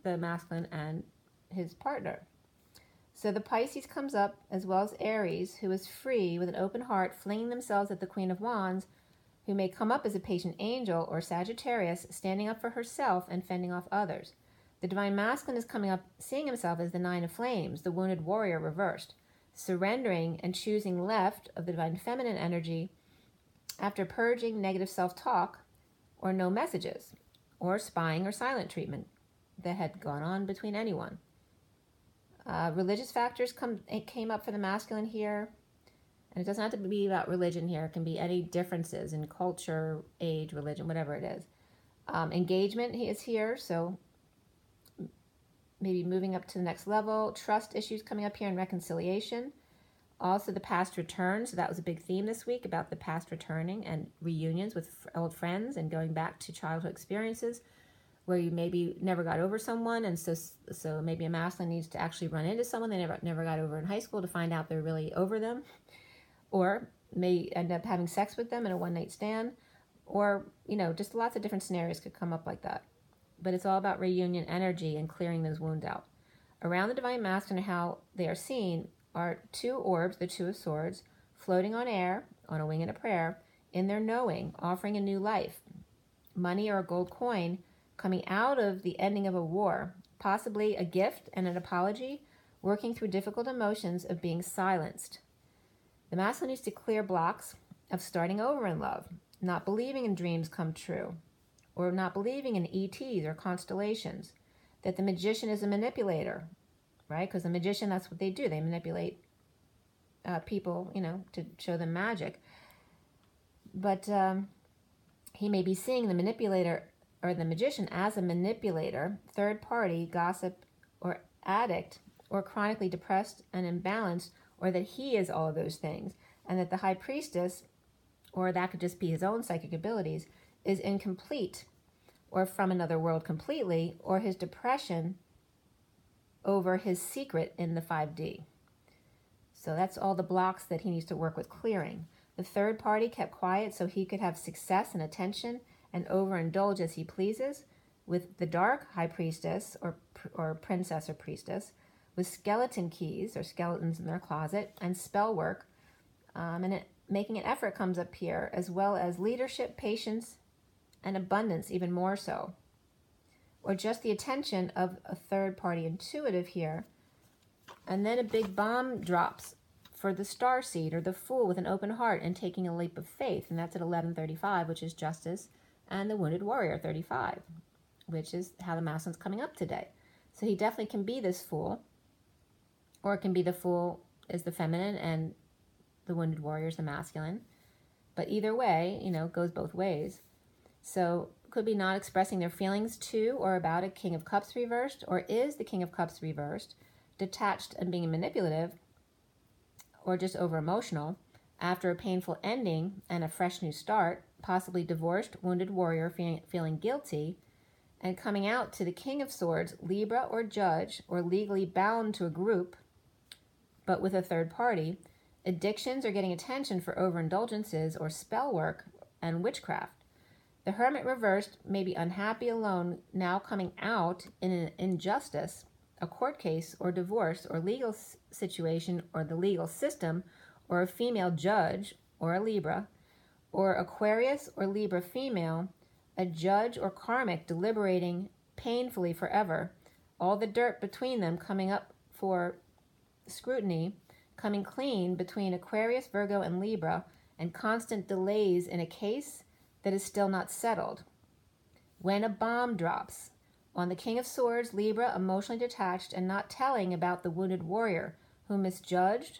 the masculine and his partner. So the Pisces comes up, as well as Aries, who is free with an open heart, flinging themselves at the Queen of Wands, who may come up as a patient angel or Sagittarius, standing up for herself and fending off others. The Divine Masculine is coming up, seeing himself as the Nine of Flames, the wounded warrior reversed, surrendering and choosing left of the Divine Feminine energy after purging negative self-talk or no messages, or spying or silent treatment that had gone on between anyone. Religious factors came up for the masculine here, and it doesn't have to be about religion here. It can be any differences in culture, age, religion, whatever it is. Engagement is here, so maybe moving up to the next level. Trust issues coming up here, and reconciliation. Also the past return, so that was a big theme this week about the past returning and reunions with old friends and going back to childhood experiences where you maybe never got over someone, and so maybe a masculine needs to actually run into someone they never got over in high school to find out they're really over them, or may end up having sex with them in a one-night stand, or, just lots of different scenarios could come up like that. But it's all about reunion energy and clearing those wounds out. Around the Divine Masculine, how they are seen are two orbs, the Two of Swords, floating on air, on a wing and a prayer, in their knowing, offering a new life. Money or a gold coin coming out of the ending of a war, possibly a gift and an apology, working through difficult emotions of being silenced. The masculine needs to clear blocks of starting over in love, not believing in dreams come true, or not believing in ETs or constellations, that the magician is a manipulator, right? Because the magician, that's what they do. They manipulate people, to show them magic. But he may be seeing the manipulator or the magician as a manipulator, third party, gossip, or addict, or chronically depressed and imbalanced, or that he is all of those things, and that the high priestess, or that could just be his own psychic abilities, is incomplete, or from another world completely, or his depression over his secret in the 5D. So that's all the blocks that he needs to work with clearing. The third party kept quiet so he could have success and attention and overindulge as he pleases, with the dark high priestess or princess or priestess with skeleton keys or skeletons in their closet and spell work, making an effort comes up here, as well as leadership, patience, and abundance, even more so. Or just the attention of a third-party intuitive here. And then a big bomb drops for the starseed or the fool with an open heart and taking a leap of faith. And that's at 11:35, which is justice, and the wounded warrior, 35, which is how the masculine's coming up today. So he definitely can be this fool, or it can be the fool is the feminine and the wounded warrior is the masculine. But either way, goes both ways. So could be not expressing their feelings to or about a King of Cups reversed, or is the King of Cups reversed, detached and being manipulative, or just over-emotional, after a painful ending and a fresh new start, possibly divorced, wounded warrior feeling guilty, and coming out to the King of Swords, Libra or Judge, or legally bound to a group, but with a third party. Addictions are getting attention for overindulgences or spell work and witchcraft. The Hermit reversed may be unhappy alone, now coming out in an injustice, a court case or divorce or legal situation or the legal system, or a female judge or a Libra, or Aquarius or Libra female, a judge or karmic deliberating painfully forever, all the dirt between them coming up for scrutiny, coming clean between Aquarius, Virgo, and Libra, and constant delays in a case that is still not settled. When a bomb drops on the King of Swords, Libra, emotionally detached and not telling about the wounded warrior who misjudged,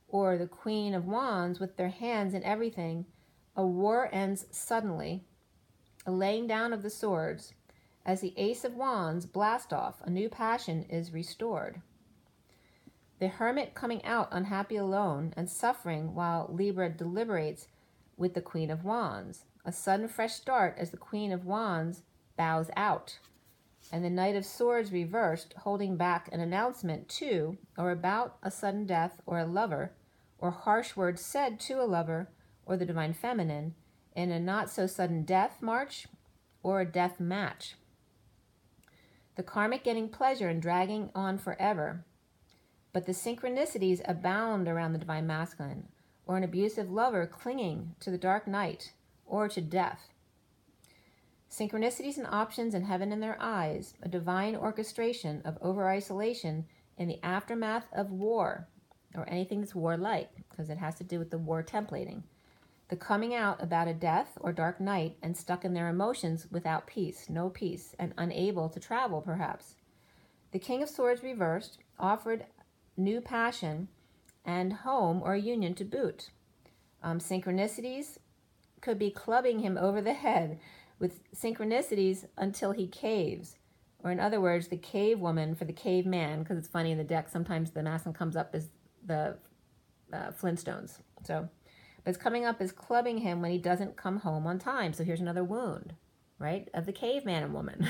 or the Queen of Wands with their hands in everything, a war ends suddenly, a laying down of the swords. As the Ace of Wands blast off, a new passion is restored. The Hermit coming out unhappy alone and suffering while Libra deliberates with the Queen of Wands. A sudden fresh start as the Queen of Wands bows out. And the Knight of Swords reversed, holding back an announcement to or about a sudden death or a lover, or harsh words said to a lover or the Divine Feminine in a not-so-sudden death march or a death match. The karmic getting pleasure and dragging on forever. But the synchronicities abound around the Divine Masculine, or an abusive lover clinging to the dark night or to death. Synchronicities and options in heaven in their eyes, a divine orchestration of over-isolation in the aftermath of war, or anything that's war-like, because it has to do with the war templating. The coming out about a death or dark night and stuck in their emotions without peace, no peace, and unable to travel, perhaps. The King of Swords reversed offered new passion and home or union to boot. Synchronicities could be clubbing him over the head with synchronicities until he caves. Or in other words, the cave woman for the caveman, because it's funny in the deck, sometimes the masculine comes up as the Flintstones. So, but it's coming up as clubbing him when he doesn't come home on time. So here's another wound, right, of the caveman and woman.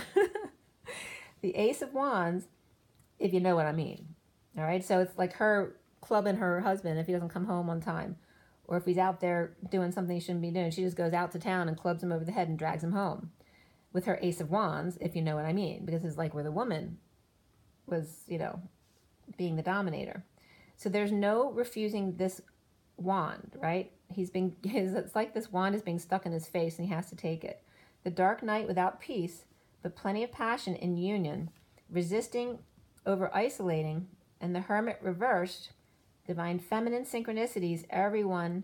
The Ace of Wands, if you know what I mean. All right, so it's like her clubbing her husband if he doesn't come home on time. Or if he's out there doing something he shouldn't be doing, she just goes out to town and clubs him over the head and drags him home. With her Ace of Wands, if you know what I mean. Because it's like where the woman was, being the dominator. So there's no refusing this wand, right? It's like this wand is being stuck in his face and he has to take it. The dark night without peace, but plenty of passion in union, resisting over isolating, and the Hermit reversed, divine feminine synchronicities, everyone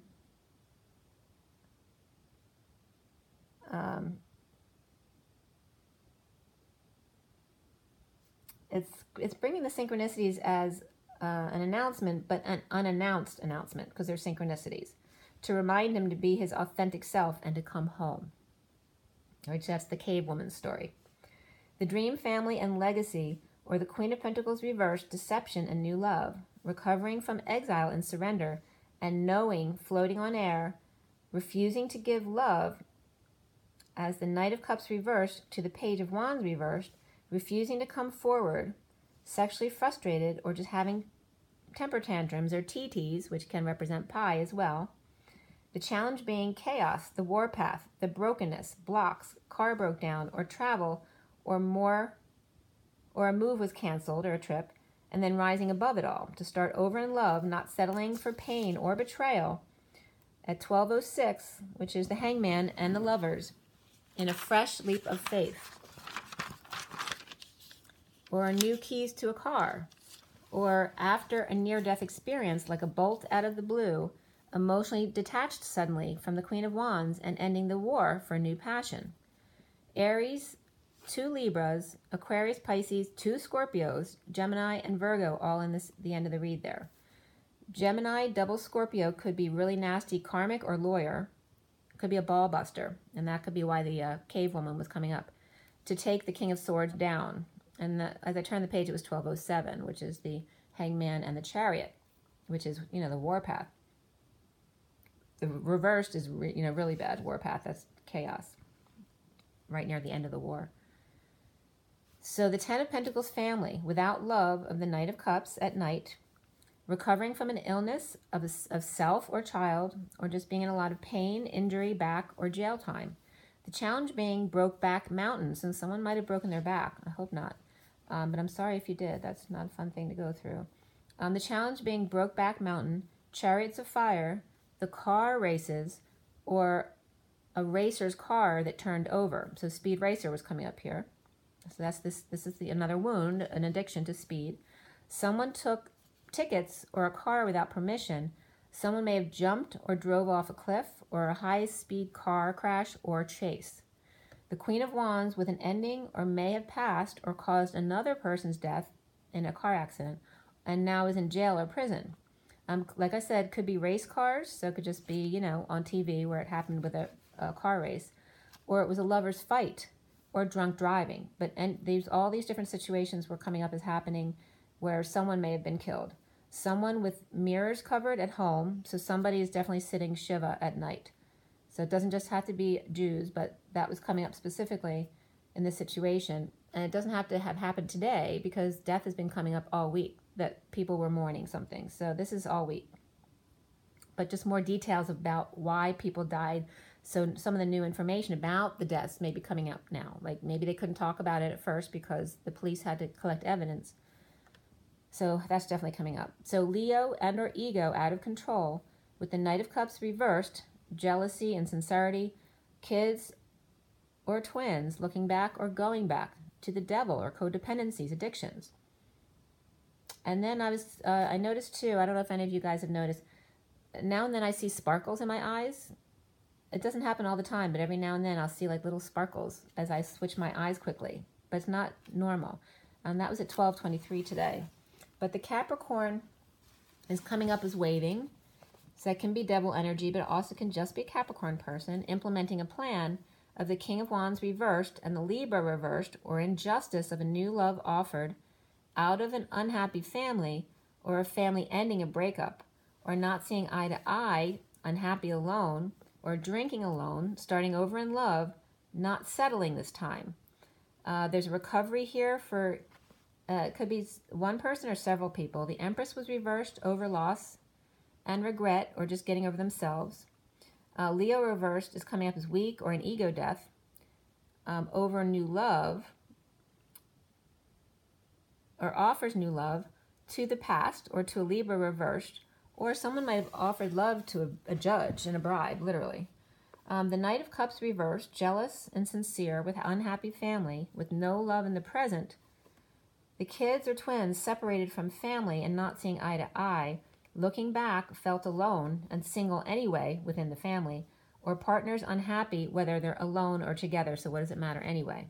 it's bringing the synchronicities as an announcement, but an unannounced announcement, because they're synchronicities, to remind him to be his authentic self and to come home. Which that's the cave woman's story. The dream family and legacy, or the Queen of Pentacles reversed, deception and new love, recovering from exile and surrender, and knowing, floating on air, refusing to give love, as the Knight of Cups reversed to the Page of Wands reversed, refusing to come forward, sexually frustrated, or just having temper tantrums or TTs, which can represent pie as well. The challenge being chaos, the warpath, the brokenness, blocks, car broke down, or travel, or a move was canceled, or a trip, and then rising above it all, to start over in love, not settling for pain or betrayal, at 12:06, which is the Hangman and the Lovers, in a fresh leap of faith. Or new keys to a car, or after a near-death experience, like a bolt out of the blue, emotionally detached suddenly from the Queen of Wands and ending the war for a new passion. Aries, 2 Libras, Aquarius, Pisces, 2 Scorpios, Gemini, and Virgo, all in the end of the read there. Gemini, double Scorpio could be really nasty karmic or lawyer. Could be a ball buster, and that could be why the cave woman was coming up, to take the King of Swords down. And as I turned the page, it was 12:07, which is the Hangman and the Chariot, which is, the warpath. The reversed is, really bad warpath. That's chaos, right near the end of the war. So the Ten of Pentacles family, without love of the Knight of Cups at night, recovering from an illness of self or child, or just being in a lot of pain, injury, back, or jail time. The challenge being Brokeback Mountain, since someone might have broken their back. I hope not. But I'm sorry if you did. That's not a fun thing to go through. The challenge being Brokeback Mountain, Chariots of Fire, the car races, or a racer's car that turned over. So Speed Racer was coming up here. So that's this is another wound, an addiction to speed. Someone took tickets or a car without permission. Someone may have jumped or drove off a cliff, or a high-speed car crash or chase. The Queen of Wands with an ending, or may have passed or caused another person's death in a car accident, and now is in jail or prison. Like I said, could be race cars, so it could just be, on TV where it happened with a car race, or it was a lover's fight, or drunk driving. All these different situations were coming up as happening where someone may have been killed. Someone with mirrors covered at home, so somebody is definitely sitting Shiva at night. So it doesn't just have to be Jews, but that was coming up specifically in this situation. And it doesn't have to have happened today, because death has been coming up all week, that people were mourning something. So this is all week. But just more details about why people died. So some of the new information about the deaths may be coming out now. Like maybe they couldn't talk about it at first because the police had to collect evidence. So that's definitely coming up. So Leo and or ego out of control, with the Knight of Cups reversed, jealousy, insincerity, kids or twins, looking back or going back to the devil or codependencies, addictions. And then I noticed too, I don't know if any of you guys have noticed, now and then I see sparkles in my eyes. It doesn't happen all the time, but every now and then I'll see like little sparkles as I switch my eyes quickly, but it's not normal. That was at 12:23 today. But the Capricorn is coming up as waiting. So that can be devil energy, but it also can just be a Capricorn person implementing a plan of the King of Wands reversed and the Libra reversed, or injustice of a new love offered out of an unhappy family, or a family ending a breakup, or not seeing eye to eye, unhappy alone, or drinking alone, starting over in love, not settling this time. There's a recovery here for, it could be one person or several people. The Empress was reversed over loss and regret, or just getting over themselves. Leo reversed is coming up as weak or an ego death, over new love, or offers new love to the past, or to a Libra reversed, or someone might have offered love to a judge and a bribe, literally. The Knight of Cups reversed, jealous and sincere with unhappy family, with no love in the present. The kids or twins separated from family and not seeing eye to eye, looking back, felt alone and single anyway within the family, or partners unhappy whether they're alone or together, so what does it matter anyway?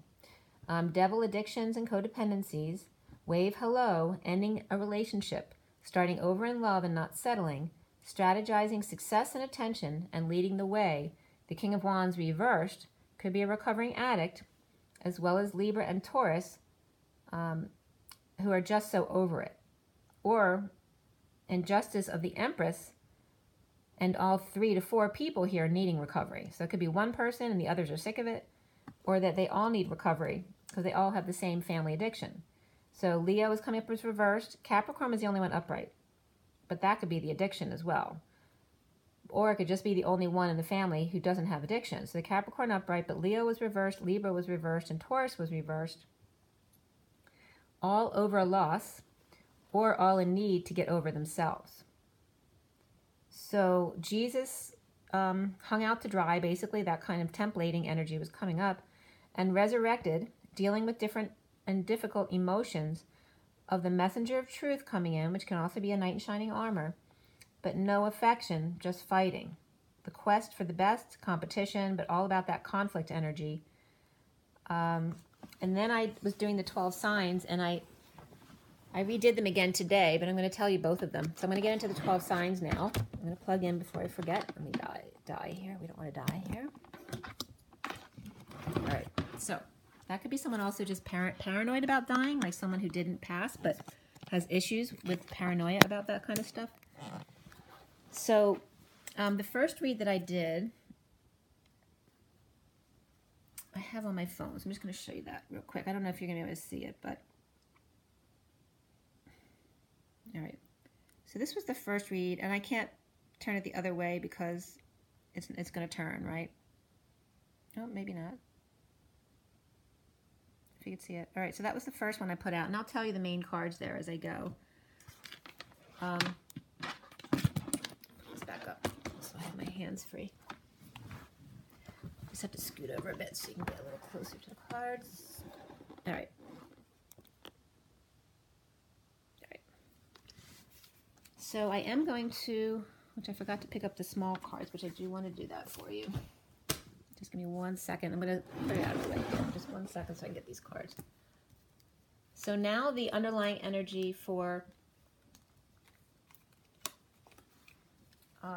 Devil addictions and codependencies, wave hello, ending a relationship, starting over in love and not settling, strategizing success and attention, and leading the way. The King of Wands reversed could be a recovering addict, as well as Libra and Taurus, who are just so over it. Or injustice of the Empress, and all 3 to 4 people here needing recovery. So it could be one person and the others are sick of it, or that they all need recovery because they all have the same family addiction. So Leo is coming up as reversed. Capricorn was the only one upright, but that could be the addiction as well. Or it could just be the only one in the family who doesn't have addiction. So the Capricorn upright, but Leo was reversed, Libra was reversed, and Taurus was reversed. All over a loss, or all in need to get over themselves. So Jesus hung out to dry, basically that kind of templating energy was coming up, and resurrected, dealing with different and difficult emotions of the messenger of truth coming in, which can also be a knight in shining armor, but no affection, just fighting. The quest for the best, competition, but all about that conflict energy. And then I was doing the 12 signs, and I redid them again today, but I'm going to tell you both of them. So I'm going to get into the 12 signs now. I'm going to plug in before I forget. Let me die here. We don't want to die here. All right. So that could be someone also just paranoid about dying, like someone who didn't pass but has issues with paranoia about that kind of stuff. So the first read that I did, I have on my phone. So I'm just going to show you that real quick. I don't know if you're going to be able to see it, but all right, so this was the first read, and I can't turn it the other way because it's going to turn, right? Oh, maybe not. If you could see it. All right, so that was the first one I put out, and I'll tell you the main cards there as I go. Let's back up so I have my hands free. Just have to scoot over a bit so you can get a little closer to the cards. All right. So I am going to, which I forgot to pick up the small cards, which I do want to do that for you. Just give me 1 second. I'm going to put it out of the way. Just 1 second so I can get these cards. So now the underlying energy for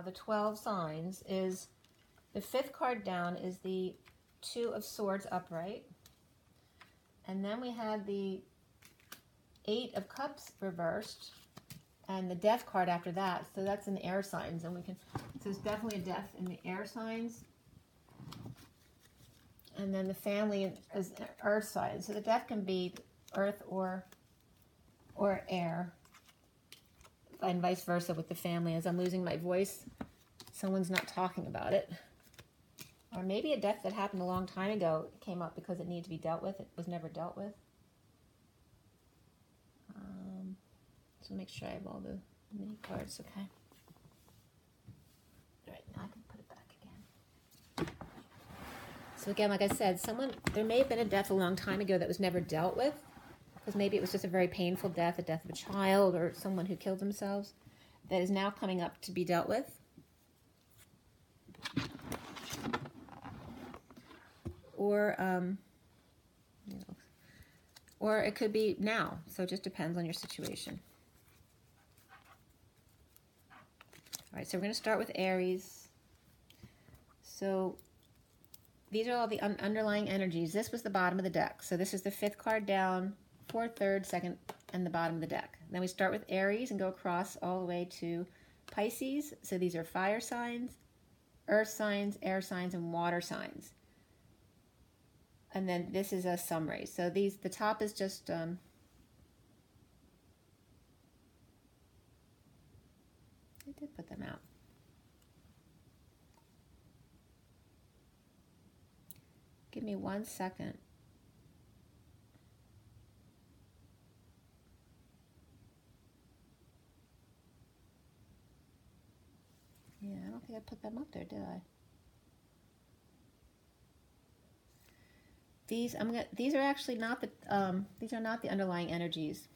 the 12 signs is, the 5th card down is the 2 of Swords upright. And then we had the 8 of Cups reversed. And the death card after that, so that's in the air signs, and we can, so there's definitely a death in the air signs. And then the family is earth signs, so the death can be earth or air, and vice versa with the family. As I'm losing my voice, someone's not talking about it. Or maybe a death that happened a long time ago came up because it needed to be dealt with, it was never dealt with. So make sure I have all the mini cards, okay? All right, now I can put it back again. So again, like I said, there may have been a death a long time ago that was never dealt with, because maybe it was just a very painful death, a death of a child or someone who killed themselves, that is now coming up to be dealt with. Or, or it could be now. So it just depends on your situation. All right, so we're going to start with Aries. So these are all the underlying energies. This was the bottom of the deck. So this is the 5th card down, 4th, 3rd, 2nd, and the bottom of the deck. Then we start with Aries and go across all the way to Pisces. So these are fire signs, earth signs, air signs, and water signs. And then this is a summary. So the top is just I did put them out. Give me 1 second. Yeah, I don't think I put them up there, did I? These are actually not the these are not the underlying energies.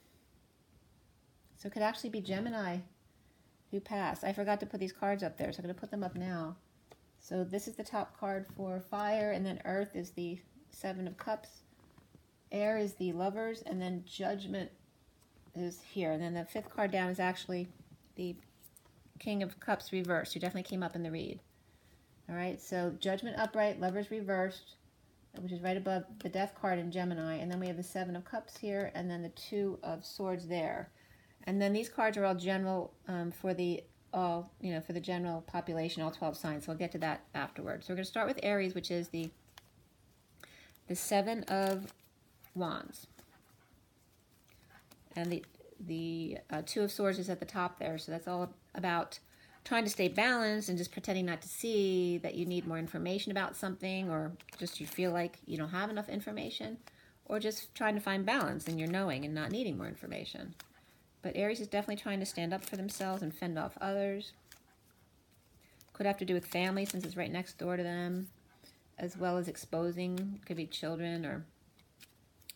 So it could actually be Gemini who passed. I forgot to put these cards up there, so I'm going to put them up now. So this is the top card for fire, and then earth is the 7 of Cups. Air is the Lovers, and then Judgment is here. And then the 5th card down is actually the King of Cups reversed, who definitely came up in the read. All right, so Judgment upright, Lovers reversed, which is right above the Death card in Gemini. And then we have the 7 of Cups here, and then the 2 of Swords there. And then these cards are all general for the general population, all 12 signs. So I'll get to that afterwards. So we're going to start with Aries, which is the 7 of Wands. And the 2 of Swords is at the top there. So that's all about trying to stay balanced and just pretending not to see that you need more information about something, or just you feel like you don't have enough information, or just trying to find balance in your knowing and not needing more information. But Aries is definitely trying to stand up for themselves and fend off others. Could have to do with family, since it's right next door to them, as well as exposing. Could be children, or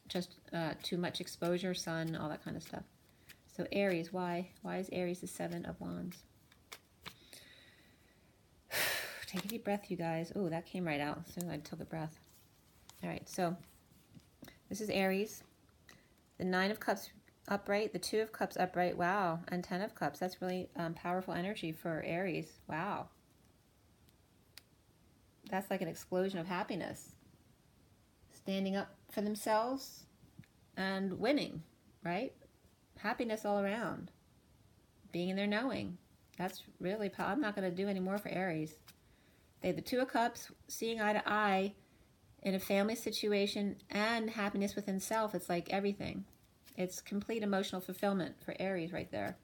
just too much exposure, sun, all that kind of stuff. So Aries, why is Aries the 7 of Wands? Take a deep breath, you guys. Oh, that came right out as soon as I took a breath. All right, so this is Aries. The 9 of Cups upright, the 2 of Cups upright, wow, and 10 of Cups. That's really powerful energy for Aries. Wow. That's like an explosion of happiness. Standing up for themselves and winning, right? Happiness all around. Being in their knowing. That's really powerful. I'm not going to do any more for Aries. They have the 2 of Cups, seeing eye to eye in a family situation, and happiness within self. It's like everything. It's complete emotional fulfillment for Aries right there.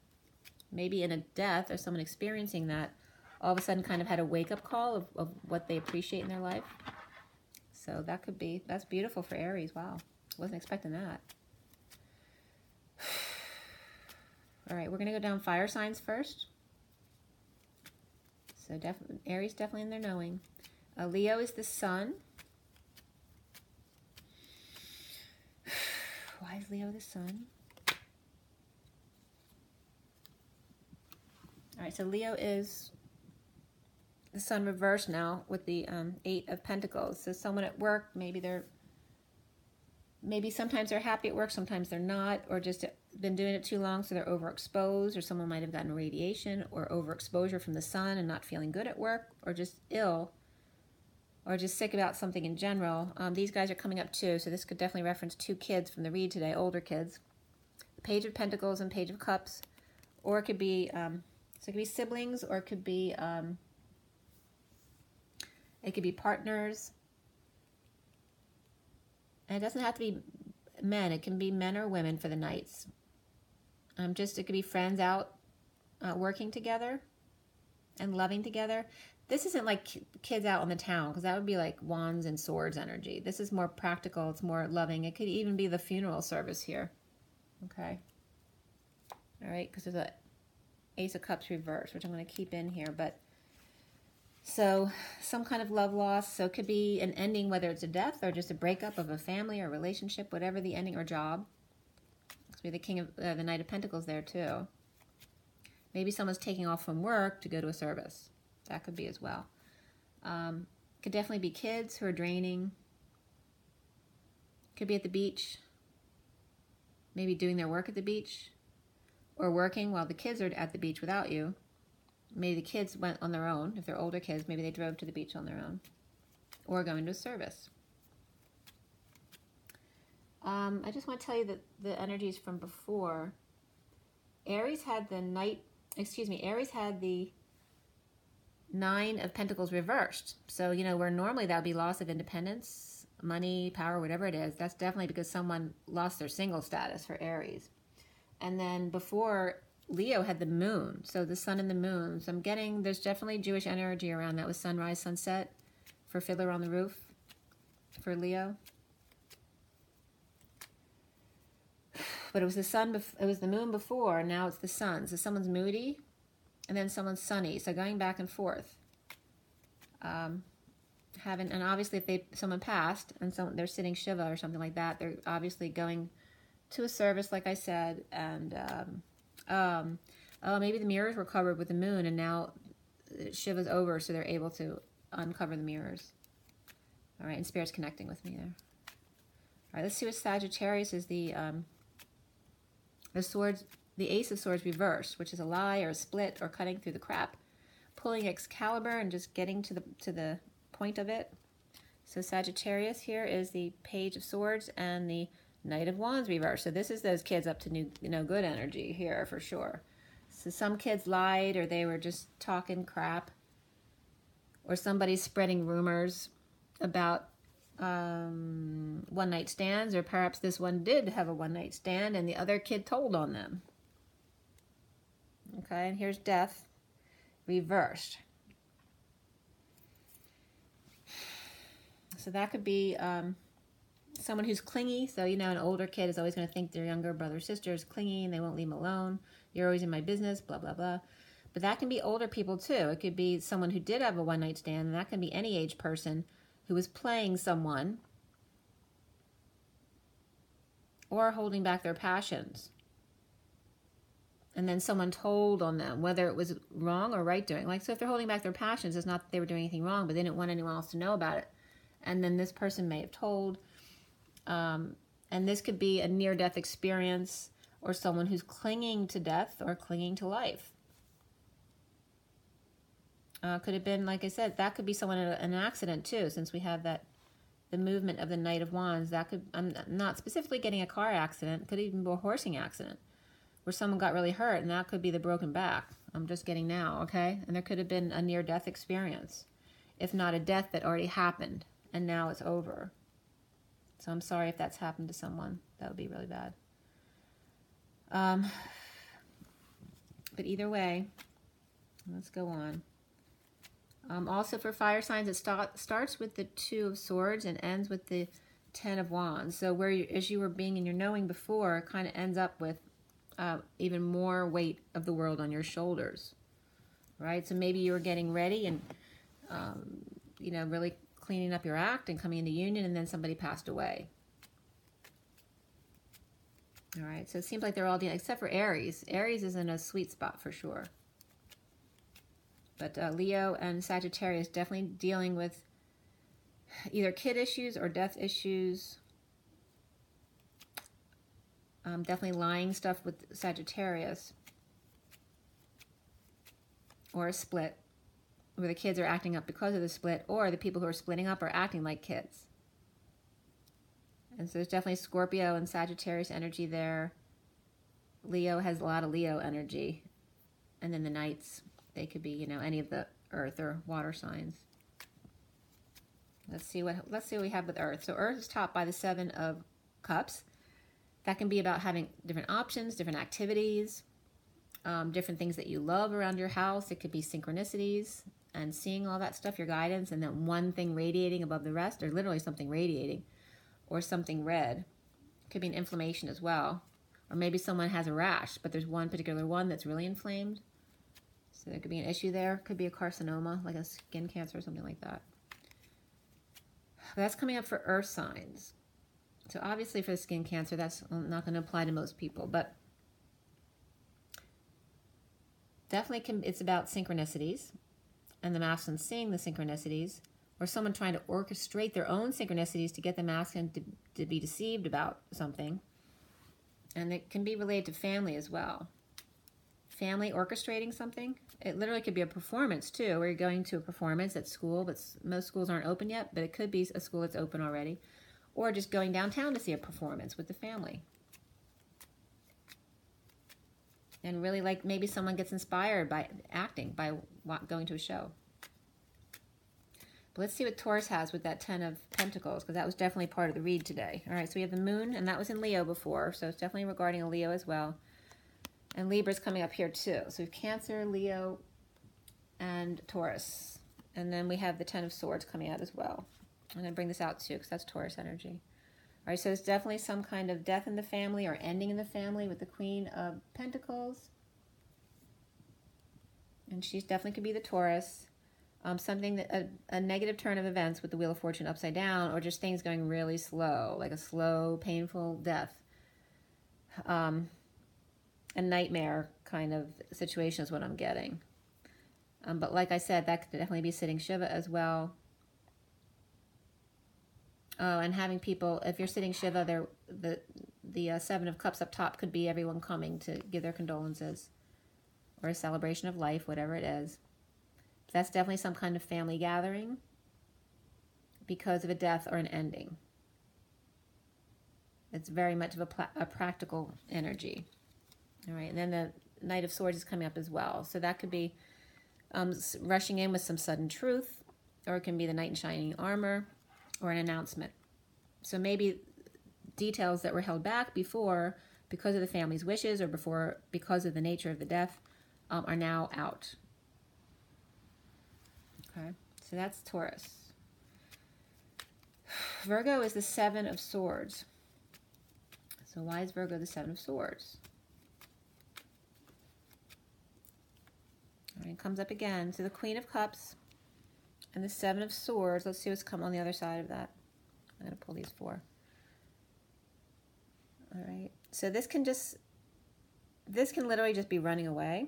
Maybe in a death or someone experiencing that, all of a sudden kind of had a wake-up call of what they appreciate in their life. So that could be, that's beautiful for Aries. Wow. Wasn't expecting that. All right, we're going to go down fire signs first. So Aries definitely in their knowing. Leo is the sun. Why is Leo the sun? All right, so Leo is the sun reversed now with the 8 of Pentacles. So someone at work, maybe sometimes they're happy at work, sometimes they're not, or just been doing it too long, so they're overexposed, or someone might have gotten radiation or overexposure from the sun and not feeling good at work, or just ill, or just sick about something in general. These guys are coming up too, so this could definitely reference 2 kids from the read today, older kids. The Page of Pentacles and Page of Cups, or it could be so it could be siblings, or it could be partners. And it doesn't have to be men; it can be men or women for the Knights. It could be friends out working together and loving together. This isn't like kids out on the town, because that would be like Wands and Swords energy. This is more practical. It's more loving. It could even be the funeral service here. Okay. All right, because there's a Ace of Cups reverse, which I'm going to keep in here. But So some kind of love loss. So it could be an ending, whether it's a death or just a breakup of a family or relationship, whatever the ending, or job. It could be the King of the Knight of Pentacles there too. Maybe someone's taking off from work to go to a service. That could be as well. Could definitely be kids who are draining. Could be at the beach. Maybe doing their work at the beach. Or working while the kids are at the beach without you. Maybe the kids went on their own. If they're older kids, maybe they drove to the beach on their own. Or going to a service. I just want to tell you that the energies from before. Aries had the Aries had the Nine of Pentacles reversed. So, you know, where normally that would be loss of independence, money, power, whatever it is, that's definitely because someone lost their single status for Aries. And then before, Leo had the moon, so the sun and the moon. So I'm getting, there's definitely Jewish energy around that with sunrise, sunset for Fiddler on the Roof for Leo. But it was the sun, it was the moon before, and now it's the sun. So someone's moody, and then someone's sunny. So going back and forth. And obviously if someone passed, and they're sitting Shiva or something like that, they're obviously going to a service, like I said, and maybe the mirrors were covered with the moon, and now Shiva's over, so they're able to uncover the mirrors. All right, and Spirit's connecting with me there. All right, let's see what Sagittarius is. The swords, the Ace of Swords reversed, which is a lie or a split or cutting through the crap, pulling Excalibur and just getting to the point of it. So Sagittarius here is the Page of Swords and the Knight of Wands reversed. So this is those kids up to no good energy here for sure. So some kids lied, or they were just talking crap, or somebody's spreading rumors about one-night stands, or perhaps this one did have a one-night stand and the other kid told on them. Okay, and here's Death reversed. So that could be someone who's clingy. So, you know, an older kid is always going to think their younger brother or sister is clingy and they won't leave them alone. You're always in my business, blah, blah, blah. But that can be older people too. It could be someone who did have a one-night stand, and that can be any age person who was playing someone or holding back their passions. And then someone told on them, whether it was wrong or right doing. Like, so if they're holding back their passions, it's not that they were doing anything wrong, but they didn't want anyone else to know about it. And then this person may have told. And this could be a near-death experience, or someone who's clinging to death or clinging to life. Could have been, like I said, that could be someone in an accident too, since we have that, the movement of the Knight of Wands. That could, I'm not specifically getting a car accident, could even be a horsing accident where someone got really hurt, and that could be the broken back. I'm just getting now, okay? And there could have been a near-death experience, if not a death that already happened, and now it's over. So I'm sorry if that's happened to someone. That would be really bad. But either way, let's go on. Also for fire signs, it starts with the Two of Swords and ends with the Ten of Wands. So as you were being in your knowing before, it kind of ends up with even more weight of the world on your shoulders, right? So maybe you were getting ready and, you know, really cleaning up your act and coming into union, and then somebody passed away. All right, so it seems like they're all dealing, except for Aries. Aries is in a sweet spot for sure. But Leo and Sagittarius definitely dealing with either kid issues or death issues. Definitely lying stuff with Sagittarius. Or a split, where the kids are acting up because of the split, or the people who are splitting up are acting like kids. And so there's definitely Scorpio and Sagittarius energy there. Leo has a lot of Leo energy. And then the Knights, they could be, you know, any of the earth or water signs. Let's see what we have with Earth. So Earth is topped by the Seven of Cups. That can be about having different options, different activities, different things that you love around your house. It could be synchronicities and seeing all that stuff, your guidance, and then one thing radiating above the rest, or literally something radiating, or something red. It could be an inflammation as well. Or maybe someone has a rash, but there's one particular one that's really inflamed. So there could be an issue there. Could be a carcinoma, like a skin cancer or something like that. But that's coming up for earth signs. So obviously for the skin cancer, that's not going to apply to most people, but definitely it's about synchronicities, and the masculine seeing the synchronicities, or someone trying to orchestrate their own synchronicities to get the masculine to be deceived about something. And it can be related to family as well. Family orchestrating something. It literally could be a performance too, where you're going to a performance at school, but most schools aren't open yet, but it could be a school that's open already. Or just going downtown to see a performance with the family. And really, like, maybe someone gets inspired by acting, by going to a show. But let's see what Taurus has with that 10 of Pentacles, because that was definitely part of the read today. All right, so we have the moon, and that was in Leo before, so it's definitely regarding a Leo as well. And Libra's coming up here too. So we have Cancer, Leo, and Taurus. And then we have the 10 of Swords coming out as well. I'm going to bring this out too, because that's Taurus energy. All right, so there's definitely some kind of death in the family or ending in the family with the Queen of Pentacles. And she definitely could be the Taurus. Something that a negative turn of events with the Wheel of Fortune upside down, or just things going really slow, like a slow, painful death. A nightmare kind of situation is what I'm getting. But like I said, that could definitely be sitting Shiva as well. Oh, and having people, if you're sitting Shiva, the 7 of Cups up top could be everyone coming to give their condolences. Or a celebration of life, whatever it is. That's definitely some kind of family gathering because of a death or an ending. It's very much of a practical energy. All right, and then the Knight of Swords is coming up as well. So that could be rushing in with some sudden truth, or it can be the knight in shining armor, or an announcement. So maybe details that were held back before because of the family's wishes, or because of the nature of the death, are now out. Okay, so that's Taurus. Virgo is the 7 of Swords. So why is Virgo the 7 of Swords? All right, it comes up again. So the Queen of Cups and the 7 of Swords. Let's see what's come on the other side of that. I'm going to pull these 4. All right, so this can literally just be running away.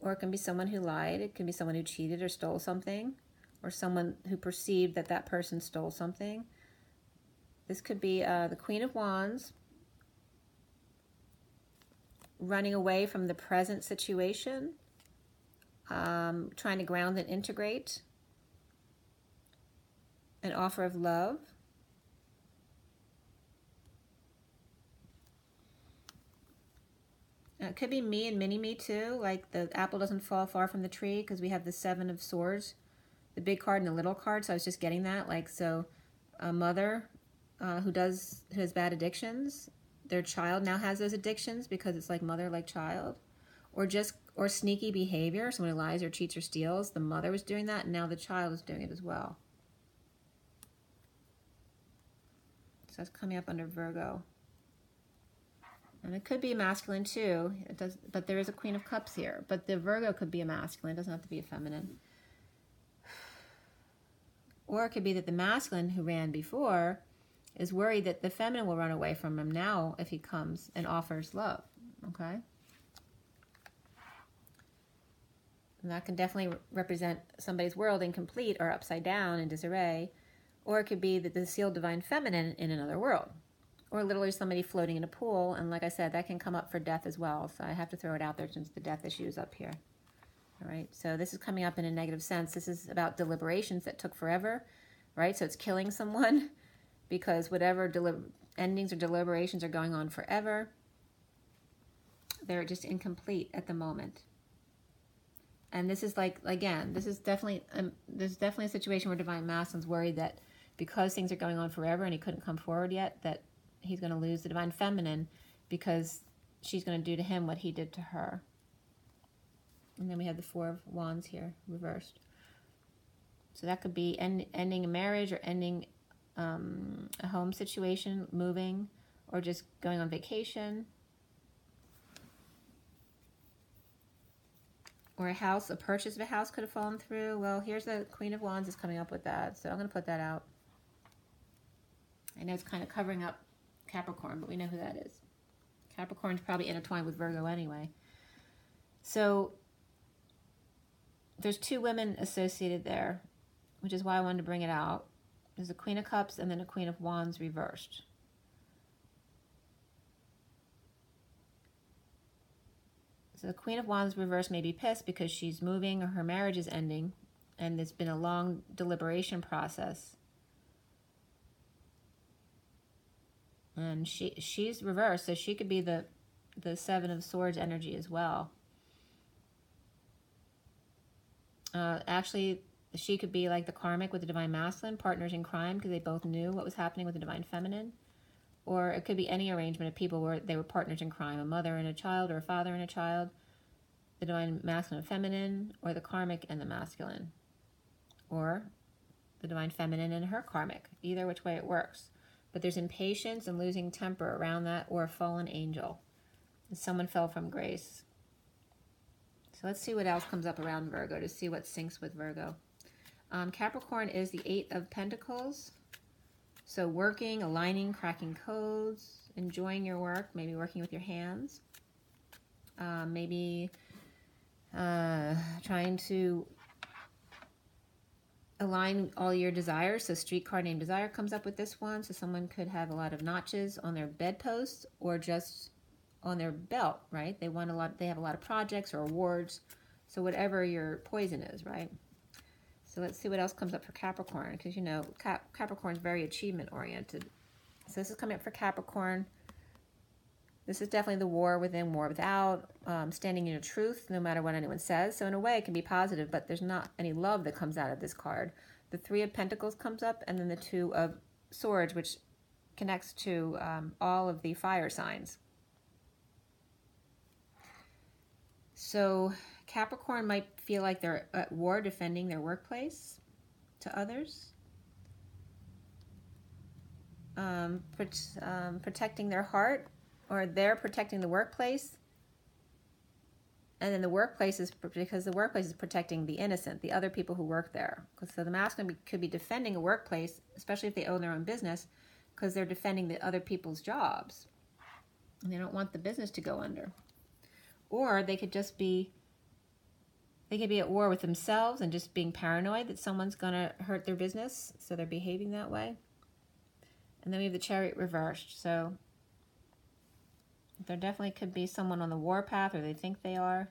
Or it can be someone who lied. It can be someone who cheated or stole something. Or someone who perceived that that person stole something. This could be the Queen of Wands. Running away from the present situation. Trying to ground and integrate. An offer of love. It could be me and mini-me too, like the apple doesn't fall far from the tree, because we have the 7 of Swords, the big card and the little card, so I was just getting that. Like, so a mother who has bad addictions, their child now has those addictions because it's like mother, like child. Or sneaky behavior, someone who lies or cheats or steals. The mother was doing that, and now the child is doing it as well. So that's coming up under Virgo. And it could be masculine too. But there is a Queen of Cups here. But the Virgo could be a masculine. It doesn't have to be a feminine. Or it could be that the masculine who ran before is worried that the feminine will run away from him now if he comes and offers love. Okay? And that can definitely represent somebody's world incomplete or upside down in disarray. Or it could be that the sealed divine feminine in another world. Or literally somebody floating in a pool. And like I said, that can come up for death as well. So I have to throw it out there since the death issue is up here. All right, so this is coming up in a negative sense. This is about deliberations that took forever, right? So it's killing someone because whatever endings or deliberations are going on forever, they're just incomplete at the moment. And this is like, again, this is definitely a situation where Divine Masculine's worried that because things are going on forever and he couldn't come forward yet, that he's going to lose the Divine Feminine because she's going to do to him what he did to her. And then we have the 4 of Wands here, reversed. So that could be ending a marriage or ending a home situation, moving, or just going on vacation. Or a house, a purchase of a house could have fallen through. Well, here's the Queen of Wands is coming up with that. So I'm going to put that out. I know it's kind of covering up Capricorn, but we know who that is. Capricorn's probably intertwined with Virgo anyway. So there's two women associated there, which is why I wanted to bring it out. There's a Queen of Cups and then a Queen of Wands reversed. So the Queen of Wands reversed may be pissed because she's moving or her marriage is ending and there's been a long deliberation process. And she's reversed, so she could be the Seven of Swords energy as well. Actually, she could be like the karmic with the Divine Masculine, partners in crime, because they both knew what was happening with the Divine Feminine. Or it could be any arrangement of people where they were partners in crime, a mother and a child, or a father and a child, the Divine Masculine and Feminine, or the karmic and the masculine. Or the Divine Feminine and her karmic. Either which way it works. But there's impatience and losing temper around that, or a fallen angel. And someone fell from grace. So let's see what else comes up around Virgo to see what syncs with Virgo. Capricorn is the Eight of Pentacles. So working, aligning, cracking codes, enjoying your work, maybe working with your hands. Maybe trying to align all your desires. So streetcar named Desire comes up with this one. So someone could have a lot of notches on their bedpost or just on their belt, right? They want a lot. They have a lot of projects or awards. So whatever your poison is, right? So let's see what else comes up for Capricorn, because you know Capricorn is very achievement oriented. So this is coming up for Capricorn. This is definitely the war within, war without, standing in your truth, no matter what anyone says. So in a way, it can be positive, but there's not any love that comes out of this card. The Three of Pentacles comes up, and then the Two of Swords, which connects to all of the fire signs. So Capricorn might feel like they're at war defending their workplace to others. Protecting their heart, or they're protecting the workplace. And then the workplace is, because the workplace is protecting the innocent, the other people who work there. So the masculine could be defending a workplace, especially if they own their own business, because they're defending the other people's jobs. And they don't want the business to go under. Or they could just be, they could be at war with themselves and just being paranoid that someone's going to hurt their business, so they're behaving that way. And then we have the Chariot reversed. So there definitely could be someone on the war path, or they think they are.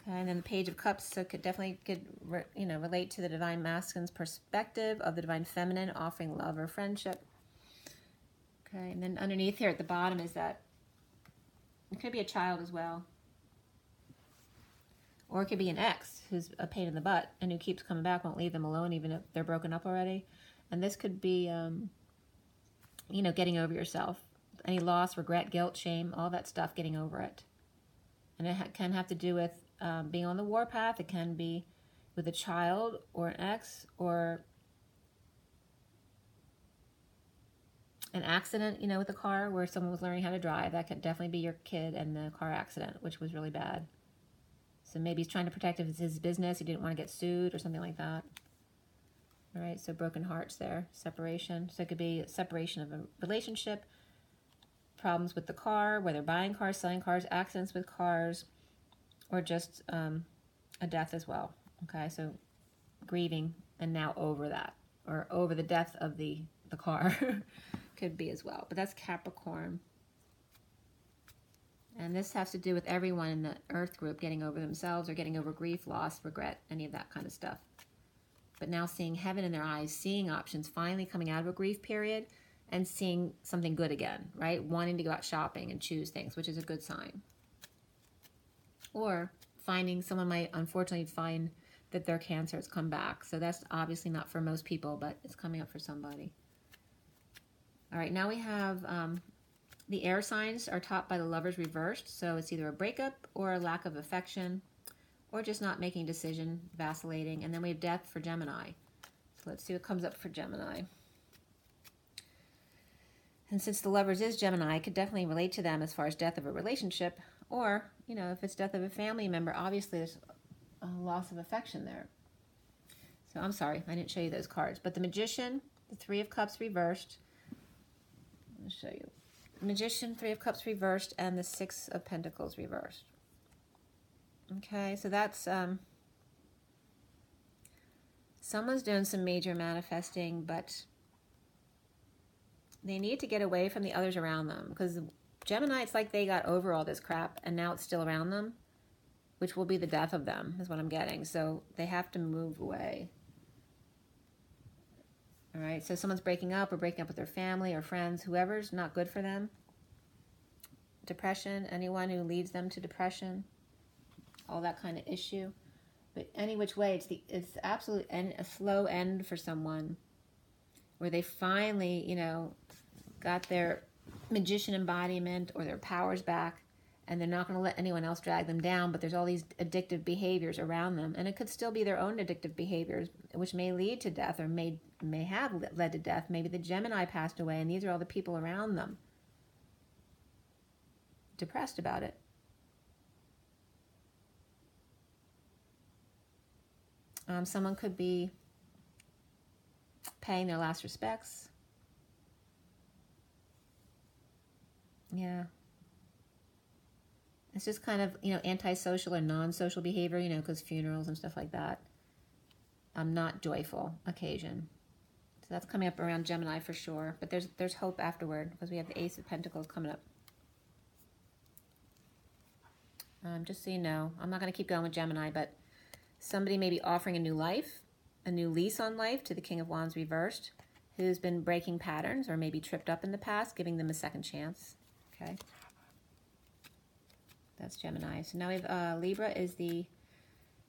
Okay, and then the Page of Cups, so could relate to the Divine Masculine's perspective of the Divine Feminine offering love or friendship. Okay, and then underneath here at the bottom is that it could be a child as well. Or it could be an ex who's a pain in the butt and who keeps coming back, won't leave them alone even if they're broken up already. And this could be, getting over yourself. Any loss, regret, guilt, shame, all that stuff, getting over it. And it can have to do with being on the war path. It can be with a child or an ex, or an accident, with a car where someone was learning how to drive. That could definitely be your kid and the car accident, which was really bad. So maybe he's trying to protect his business. He didn't want to get sued or something like that. All right, so broken hearts there, separation. So it could be separation of a relationship, problems with the car, whether buying cars, selling cars, accidents with cars, or just a death as well. Okay, so grieving and now over that, or over the death of the car could be as well. But that's Capricorn. And this has to do with everyone in the Earth group getting over themselves or getting over grief, loss, regret, any of that kind of stuff. But now seeing heaven in their eyes, seeing options, finally coming out of a grief period and seeing something good again, right? Wanting to go out shopping and choose things, which is a good sign. Or someone might unfortunately find that their cancer has come back. So that's obviously not for most people, but it's coming up for somebody. All right, now we have the air signs are topped by the Lovers reversed. So it's either a breakup or a lack of affection, or just not making a decision, vacillating. And then we have Death for Gemini. So let's see what comes up for Gemini. And since the Lovers is Gemini, I could definitely relate to them as far as death of a relationship Or, you know, if it's death of a family member, obviously there's a loss of affection there. So I'm sorry, I didn't show you those cards. But the Magician, the Three of Cups reversed. I'll show you. Magician, Three of Cups reversed, and the Six of Pentacles reversed. Okay, so that's someone's doing some major manifesting, but they need to get away from the others around them, because Gemini, it's like they got over all this crap and now it's still around them, which will be the death of them, is what I'm getting. So they have to move away. All right, so someone's breaking up, or breaking up with their family or friends, whoever's not good for them. Depression, anyone who leads them to depression, all that kind of issue. But any which way, it's the absolute end, a slow end for someone, where they finally, you know, got their magician embodiment or their powers back, and they're not going to let anyone else drag them down. But there's all these addictive behaviors around them, and it could still be their own addictive behaviors, which may lead to death, or may have led to death. Maybe the Gemini passed away, and these are all the people around them depressed about it. Someone could be paying their last respects. Yeah. It's just kind of, you know, antisocial or non-social behavior, you know, because funerals and stuff like that. Not joyful occasion. So that's coming up around Gemini for sure. But there's hope afterward, because we have the Ace of Pentacles coming up. Just so you know, I'm not going to keep going with Gemini, but somebody may be offering a new life, a new lease on life to the King of Wands reversed, who's been breaking patterns or maybe tripped up in the past, giving them a second chance. Okay. That's Gemini. So now we have Libra is the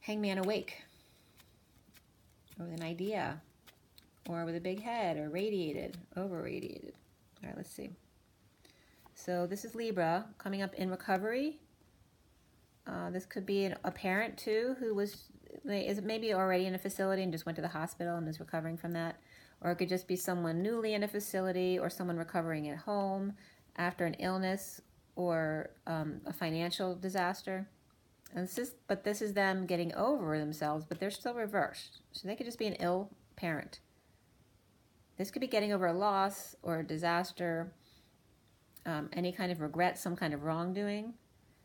Hangman awake, or with an idea, or with a big head, or radiated, over-radiated. All right, let's see. So this is Libra coming up in recovery. This could be a parent too, who is maybe already in a facility and just went to the hospital and is recovering from that. Or it could just be someone newly in a facility, or someone recovering at home after an illness or a financial disaster. And this is them getting over themselves, but they're still reversed. So they could just be an ill parent. This could be getting over a loss or a disaster, any kind of regret, some kind of wrongdoing.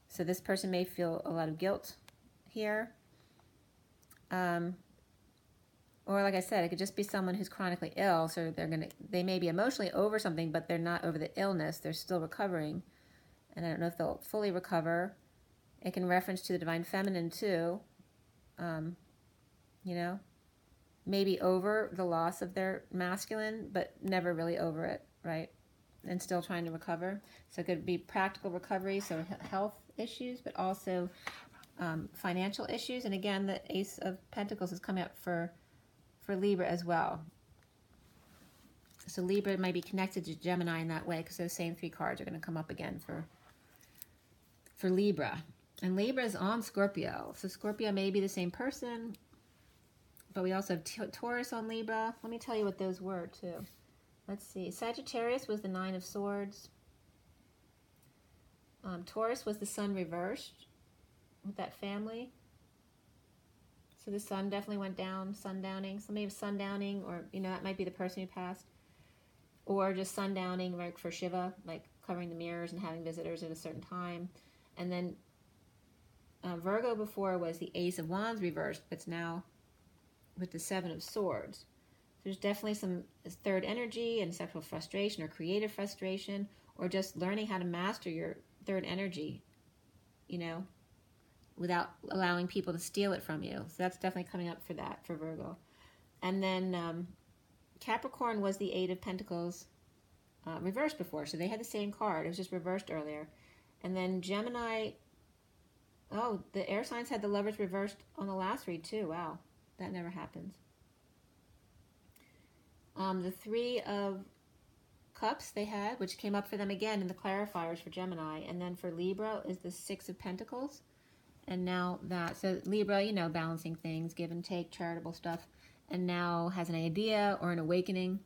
So this person may feel a lot of guilt here. Or like I said, it could just be someone who's chronically ill. So they may be emotionally over something, but they're not over the illness. They're still recovering. And I don't know if they'll fully recover. It can reference to the Divine Feminine too. You know, maybe over the loss of their masculine, but never really over it, right? And still trying to recover. So it could be practical recovery, so health issues, but also financial issues. And again, the Ace of Pentacles is coming up for Libra as well. So Libra might be connected to Gemini in that way, because those same three cards are going to come up again for Libra. And Libra is on Scorpio. So Scorpio may be the same person, but we also have Taurus on Libra. Let me tell you what those were too. Let's see. Sagittarius was the Nine of Swords. Taurus was the Sun reversed with that family. So the sun definitely went down, sundowning. So maybe sundowning, or, you know, that might be the person who passed. Or just sundowning, like for Shiva, like covering the mirrors and having visitors at a certain time. And then Virgo before was the Ace of Wands reversed, but it's now with the Seven of Swords. There's definitely some third energy and sexual frustration or creative frustration, or just learning how to master your third energy, you know, without allowing people to steal it from you. So that's definitely coming up for that, for Virgo. And then Capricorn was the Eight of Pentacles reversed before, so they had the same card. It was just reversed earlier. And then Gemini, oh, the air signs had the Lovers reversed on the last read too. Wow, that never happens. The Three of Cups they had, which came up for them again in the clarifiers for Gemini. And then for Libra is the Six of Pentacles. And now that, so Libra, you know, balancing things, give and take, charitable stuff. And now has an idea or an awakening,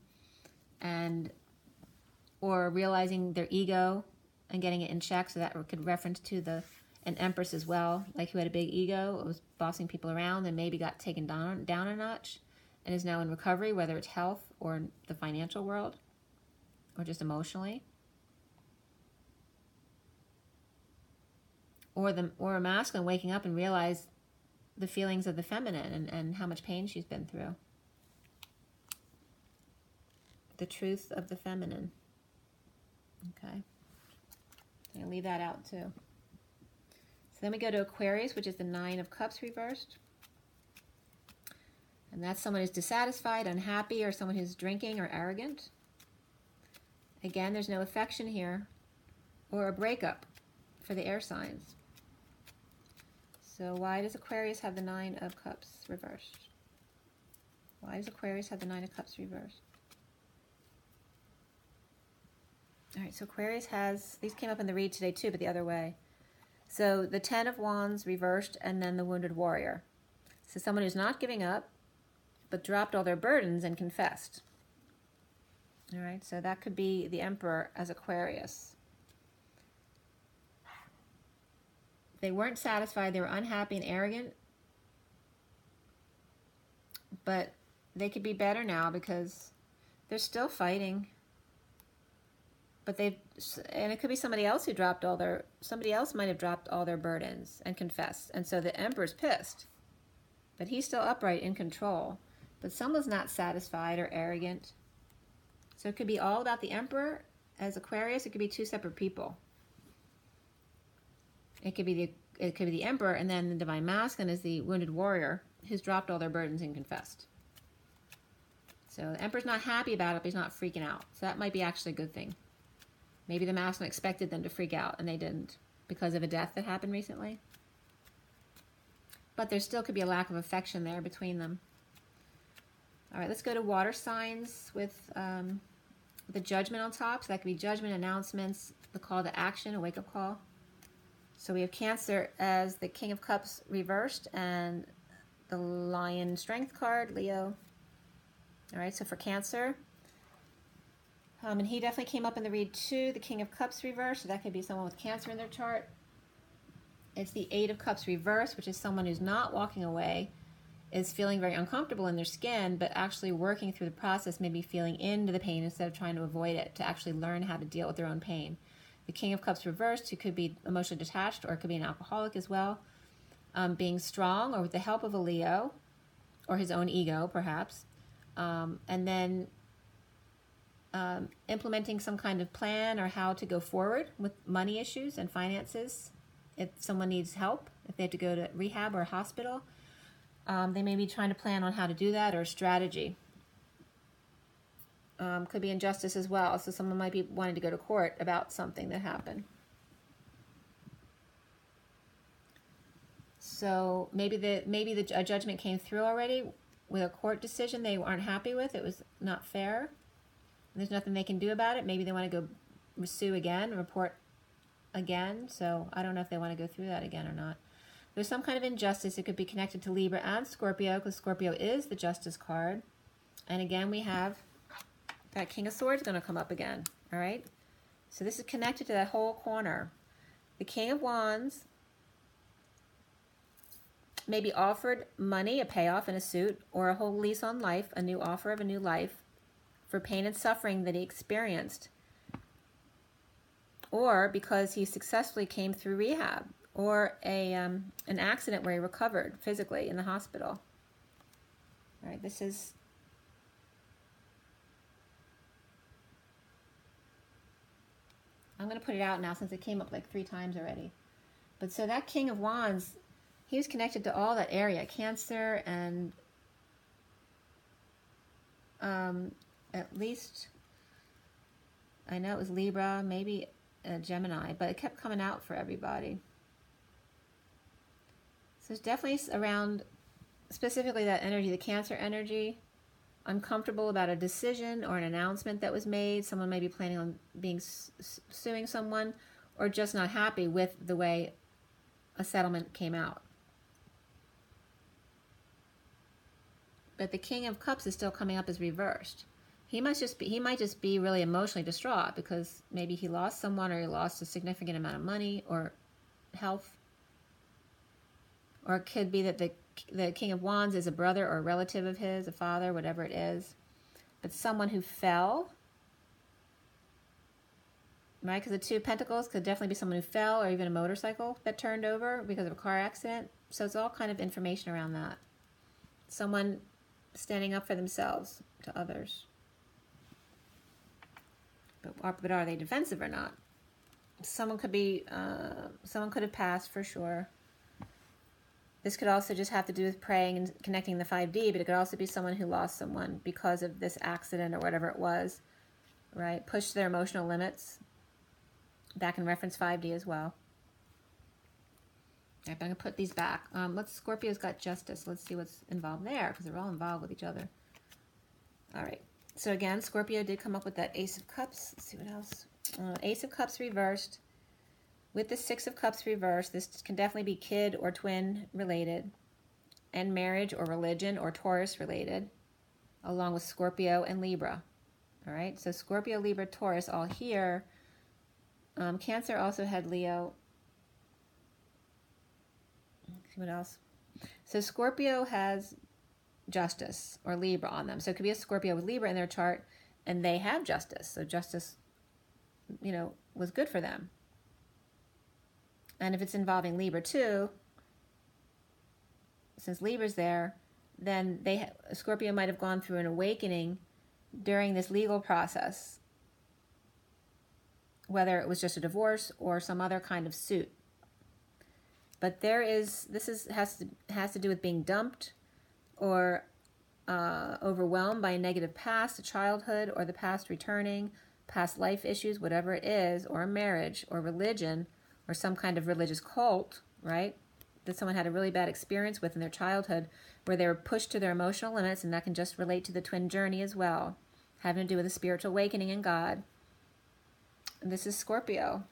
or realizing their ego and getting it in check. So that could reference to the an empress as well, like who had a big ego, was bossing people around and maybe got taken down a notch and is now in recovery, whether it's health or the financial world or just emotionally. Or a masculine waking up and realize the feelings of the feminine and how much pain she's been through. The truth of the feminine. Okay. I'm going to leave that out too. So then we go to Aquarius, which is the Nine of Cups reversed. And that's someone who's dissatisfied, unhappy, or someone who's drinking or arrogant. Again, there's no affection here or a breakup for the air signs. So why does Aquarius have the Nine of Cups reversed? Why does Aquarius have the Nine of Cups reversed? All right, so Aquarius has, these came up in the read today too, but the other way. So the Ten of Wands reversed, and then the Wounded Warrior. So someone who's not giving up, but dropped all their burdens and confessed. All right, so that could be the Emperor as Aquarius. They weren't satisfied, they were unhappy and arrogant, but they could be better now because they're still fighting. But and it could be somebody else who dropped somebody else might have dropped all their burdens and confessed. And so the Emperor's pissed, but he's still upright in control. But someone's not satisfied or arrogant. So it could be all about the Emperor as Aquarius. It could be two separate people. It could be the Emperor, and then the Divine Masculine is the Wounded Warrior who's dropped all their burdens and confessed. So the Emperor's not happy about it, but he's not freaking out. So that might be actually a good thing. Maybe the Masculine expected them to freak out, and they didn't because of a death that happened recently. But there still could be a lack of affection there between them. All right, let's go to water signs with the Judgment on top. So that could be judgment, announcements, the call to action, a wake-up call. So we have Cancer as the King of Cups reversed and the Lion Strength card, Leo. All right, so for Cancer, and he definitely came up in the read too, the King of Cups reversed, so that could be someone with Cancer in their chart. It's the Eight of Cups reversed, which is someone who's not walking away, is feeling very uncomfortable in their skin, but actually working through the process, maybe feeling into the pain instead of trying to avoid it, to actually learn how to deal with their own pain. The King of Cups reversed, who could be emotionally detached or could be an alcoholic as well, being strong or with the help of a Leo or his own ego perhaps, and then implementing some kind of plan or how to go forward with money issues and finances. If someone needs help, if they have to go to rehab or a hospital, they may be trying to plan on how to do that or a strategy. Could be injustice as well. So someone might be wanting to go to court about something that happened. So maybe a judgment came through already with a court decision they aren't happy with. It was not fair. There's nothing they can do about it. Maybe they want to go sue again, report again. So I don't know if they want to go through that again or not. There's some kind of injustice. It could be connected to Libra and Scorpio, because Scorpio is the Justice card. And again, we have that King of Swords going to come up again. All right. So this is connected to that whole corner. The King of Wands may be offered money, a payoff in a suit, or a whole lease on life, a new offer of a new life for pain and suffering that he experienced, or because he successfully came through rehab, or an accident where he recovered physically in the hospital. All right, this is I'm going to put it out now since it came up like 3 times already. But so that King of Wands, he was connected to all that area, Cancer and at least, I know it was Libra, maybe Gemini, but it kept coming out for everybody. So it's definitely around specifically that energy, the Cancer energy, uncomfortable about a decision or an announcement that was made. Someone may be planning on suing someone, or just not happy with the way a settlement came out. But the King of Cups is still coming up as reversed. He might just be really emotionally distraught because maybe he lost someone, or he lost a significant amount of money or health. Or it could be that the King of Wands is a brother or a relative of his, a father, whatever it is. But someone who fell, right? Because the Two of Pentacles could definitely be someone who fell, or even a motorcycle that turned over because of a car accident. So it's all kind of information around that. Someone standing up for themselves to others. But are they defensive or not? Someone could be, someone could have passed for sure. This could also just have to do with praying and connecting the 5D, but it could also be someone who lost someone because of this accident or whatever it was, right? Pushed their emotional limits. That can reference 5D as well. Right, but I'm going to put these back. Scorpio's got Justice. Let's see what's involved there, because they're all involved with each other. All right. So again, Scorpio did come up with that Ace of Cups. Let's see what else. Ace of Cups reversed. With the Six of Cups reversed, this can definitely be kid or twin related, and marriage or religion or Taurus related, along with Scorpio and Libra. All right, so Scorpio, Libra, Taurus all here. Cancer also had Leo. Let's see what else. So Scorpio has Justice or Libra on them. So it could be a Scorpio with Libra in their chart, and they have Justice. So Justice, you know, was good for them. And if it's involving Libra too, since Libra's there, then Scorpio might have gone through an awakening during this legal process, whether it was just a divorce or some other kind of suit. But has to do with being dumped or overwhelmed by a negative past, a childhood, or the past returning, past life issues, whatever it is, or a marriage or religion, or some kind of religious cult, right, that someone had a really bad experience with in their childhood, where they were pushed to their emotional limits, and that can just relate to the twin journey as well, having to do with a spiritual awakening in God. And this is Scorpio.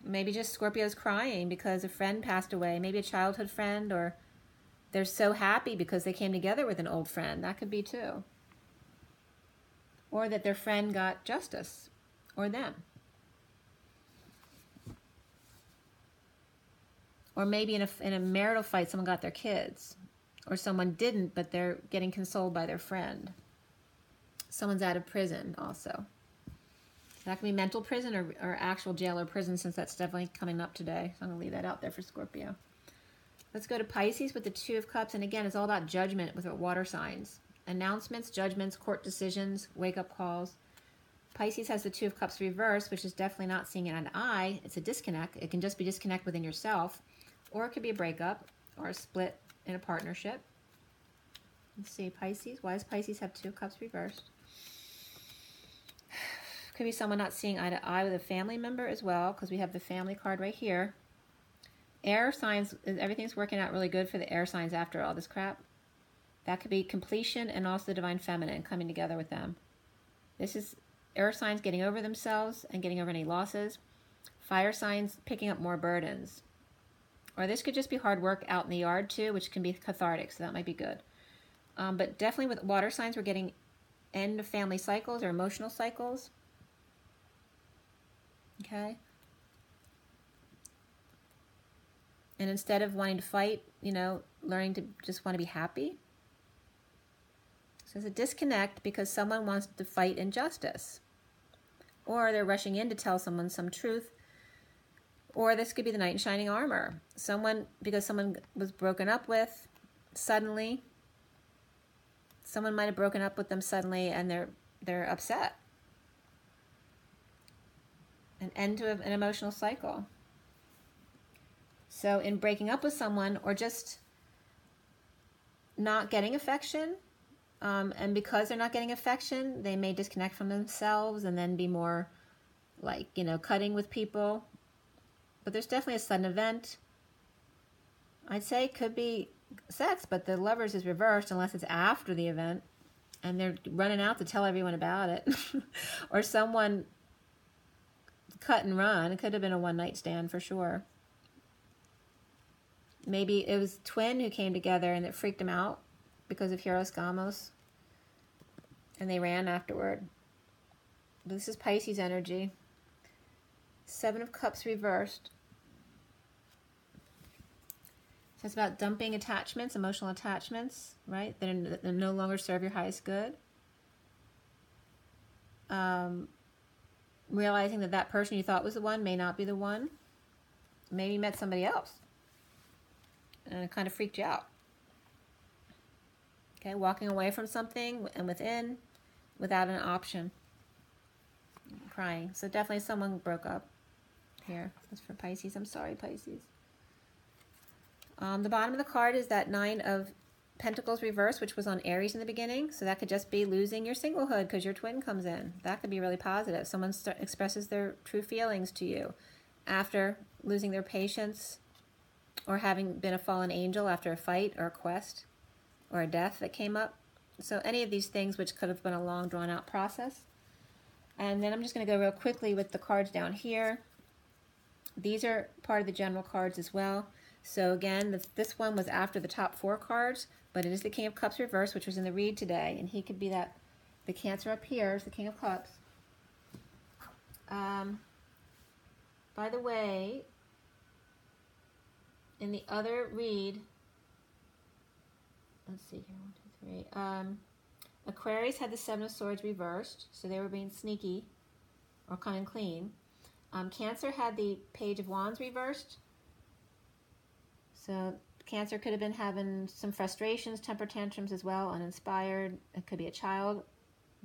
Maybe just Scorpio's crying because a friend passed away, maybe a childhood friend, or they're so happy because they came together with an old friend. That could be too. Or that their friend got justice, or them. Or maybe in a marital fight, someone got their kids. Or someone didn't, but they're getting consoled by their friend. Someone's out of prison also. That can be mental prison or actual jail or prison, since that's definitely coming up today. So I'm going to leave that out there for Scorpio. Let's go to Pisces with the Two of Cups. And again, it's all about judgment with water signs. Announcements, judgments, court decisions, wake-up calls. Pisces has the Two of Cups reversed, which is definitely not seeing it eye to eye. It's a disconnect. It can just be disconnect within yourself. Or it could be a breakup or a split in a partnership. Let's see, Pisces. Why does Pisces have Two of Cups reversed? Could be someone not seeing eye to eye with a family member as well, because we have the family card right here. Air signs, everything's working out really good for the air signs after all this crap. That could be completion and also the Divine Feminine coming together with them. This is air signs getting over themselves and getting over any losses. Fire signs picking up more burdens. Or this could just be hard work out in the yard too, which can be cathartic, so that might be good. But definitely with water signs, we're getting end of family cycles or emotional cycles. Okay? And instead of wanting to fight, you know, learning to just want to be happy. So it's a disconnect because someone wants to fight injustice. Or they're rushing in to tell someone some truth. Or this could be the knight in shining armor. Because someone was broken up with suddenly. Someone might have broken up with them suddenly and they're upset. An end to an emotional cycle. So in breaking up with someone or just not getting affection, and because they're not getting affection, they may disconnect from themselves and then be more like, you know, cutting with people. But there's definitely a sudden event. I'd say it could be sex, but the Lovers is reversed unless it's after the event and they're running out to tell everyone about it. Or someone cut and run. It could have been a one-night stand for sure. Maybe it was twin who came together and it freaked them out because of Hieros Gamos. And they ran afterward. This is Pisces energy. Seven of Cups reversed. It's about dumping attachments, emotional attachments, right? That no longer serve your highest good. Realizing that that person you thought was the one may not be the one. Maybe you met somebody else and it kind of freaked you out. Okay, walking away from something and without an option. Crying. So definitely someone broke up here. That's for Pisces. I'm sorry, Pisces. The bottom of the card is that 9 of Pentacles reversed, which was on Aries in the beginning. So that could just be losing your singlehood because your twin comes in. That could be really positive. Someone expresses their true feelings to you after losing their patience or having been a fallen angel after a fight or a quest or a death that came up. So any of these things which could have been a long drawn out process. And then I'm just going to go real quickly with the cards down here. These are part of the general cards as well. So again, this one was after the top 4 cards, but it is the King of Cups reversed, which was in the read today. And he could be that, the Cancer up here is the King of Cups. By the way, in the other read, let's see here, 1, 2, 3. Aquarius had the 7 of Swords reversed, so they were being sneaky or coming clean. Cancer had the Page of Wands reversed. So Cancer could have been having some frustrations, temper tantrums as well, uninspired. It could be a child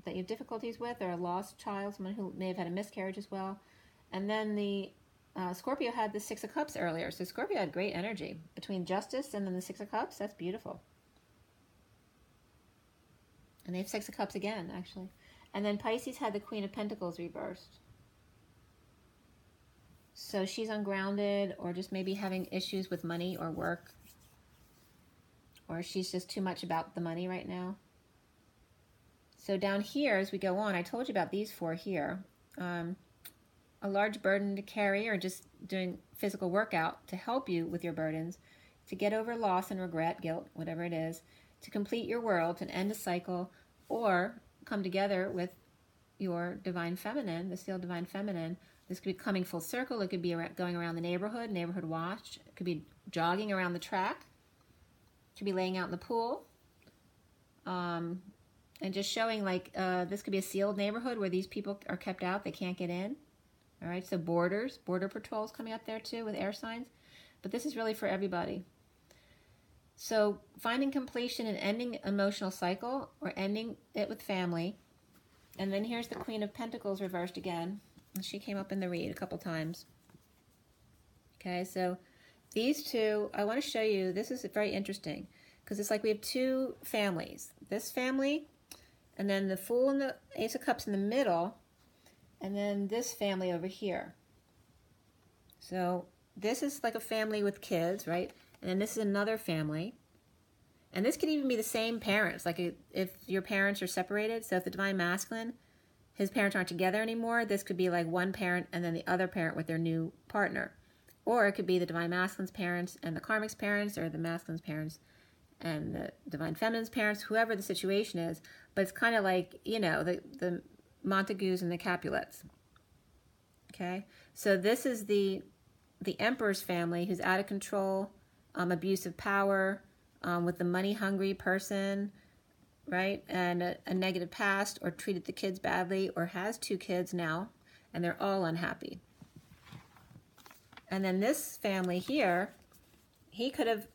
that you have difficulties with, or a lost child, someone who may have had a miscarriage as well. And then the Scorpio had the 6 of Cups earlier. So Scorpio had great energy. Between Justice and then the 6 of Cups, that's beautiful. And they have 6 of Cups again, actually. And then Pisces had the Queen of Pentacles reversed. So she's ungrounded, or just maybe having issues with money or work. Or she's just too much about the money right now. So down here, as we go on, I told you about these 4 here. A large burden to carry, or just doing physical workout to help you with your burdens, to get over loss and regret, guilt, whatever it is, to complete your world, to end a cycle, or come together with your divine feminine, the Steel Divine Feminine. This could be coming full circle. It could be going around the neighborhood watch. It could be jogging around the track. It could be laying out in the pool. And just showing like this could be a sealed neighborhood where these people are kept out. They can't get in. All right, so border patrols coming up there too with air signs. But this is really for everybody. So finding completion and ending emotional cycle, or ending it with family. And then here's the Queen of Pentacles reversed again. She came up in the read a couple times. Okay, so these 2, I want to show you, this is very interesting, because it's like we have 2 families. This family, and then the Fool and the Ace of Cups in the middle, and then this family over here. So this is like a family with kids, right? And then this is another family. And this could even be the same parents, like if your parents are separated. So if the Divine Masculine, his parents aren't together anymore, this could be like one parent and then the other parent with their new partner. Or it could be the Divine Masculine's parents and the Karmic's parents, or the Masculine's parents and the Divine Feminine's parents, whoever the situation is. But it's kind of like, you know, the Montagues and the Capulets. Okay? So this is the Emperor's family, who's out of control, abuse of power, with the money-hungry person, right? And a negative past, or treated the kids badly, or has 2 kids now, and they're all unhappy. And then this family here, she could have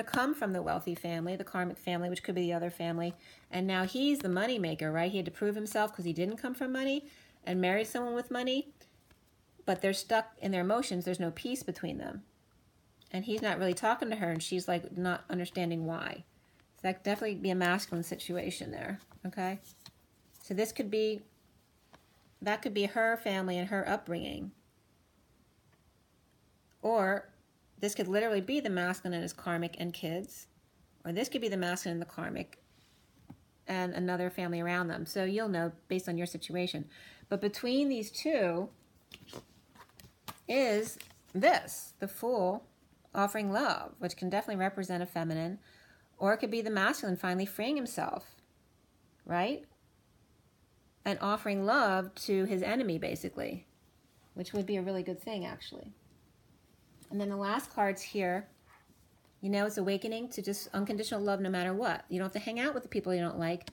come from the wealthy family, the karmic family, which could be the other family, and now he's the money maker, right? He had to prove himself because he didn't come from money, and married someone with money, but they're stuck in their emotions. There's no peace between them. And he's not really talking to her, and she's like not understanding why. So that could definitely be a masculine situation there, okay? So this could be, that could be her family and her upbringing. Or this could literally be the masculine and his karmic and kids. Or this could be the masculine and the karmic and another family around them. So you'll know based on your situation. But between these 2 is this, the Fool offering love, which can definitely represent a feminine, or it could be the masculine finally freeing himself, right? And offering love to his enemy, basically, which would be a really good thing, actually. And then the last cards here You know, it's awakening to just unconditional love no matter what. You don't have to hang out with the people you don't like,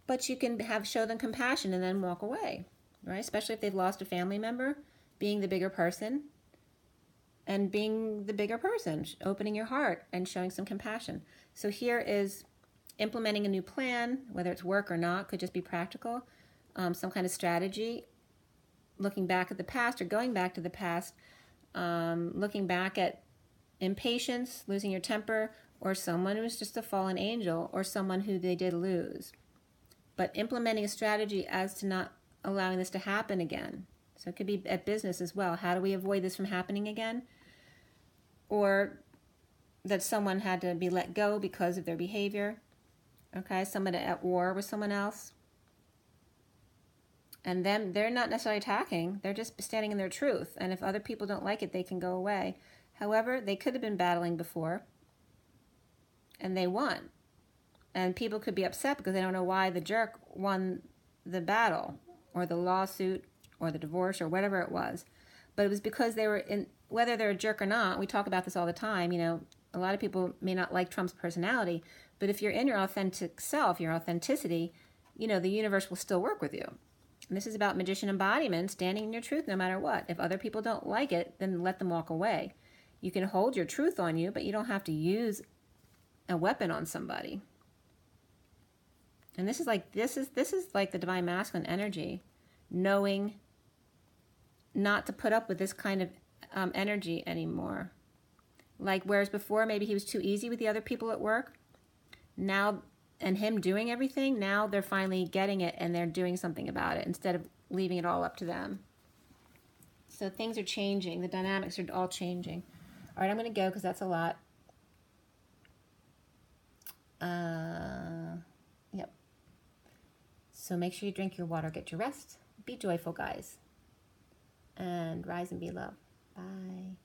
but you can show them compassion and then walk away, right? Especially if they've lost a family member, being the bigger person and being the bigger person, opening your heart and showing some compassion. So here is implementing a new plan, whether it's work or not, could just be practical, some kind of strategy, looking back at the past or going back to the past, looking back at impatience, losing your temper, or someone who was just a fallen angel, or someone who they did lose. But implementing a strategy as to not allowing this to happen again. So it could be at business as well. How do we avoid this from happening again? Or that someone had to be let go because of their behavior. Okay, someone at war with someone else. And then they're not necessarily attacking. They're just standing in their truth. And if other people don't like it, they can go away. However, they could have been battling before, and they won. And people could be upset because they don't know why the jerk won the battle, or the lawsuit, or the divorce, or whatever it was. But it was because they were in, whether they're a jerk or not, we talk about this all the time, you know, a lot of people may not like Trump's personality, but if you're in your authentic self, your authenticity, you know, the universe will still work with you. And this is about magician embodiment, standing in your truth no matter what. If other people don't like it, then let them walk away. You can hold your truth on you, but you don't have to use a weapon on somebody. And this is like the divine masculine energy, knowing not to put up with this kind of energy anymore. Like whereas before maybe he was too easy with the other people at work, now, and him doing everything, now they're finally getting it and they're doing something about it instead of leaving it all up to them. So things are changing. The dynamics are all changing. All right, I'm going to go because that's a lot. Yep. So make sure you drink your water, get your rest. Be joyful, guys. And rise and be love. Bye.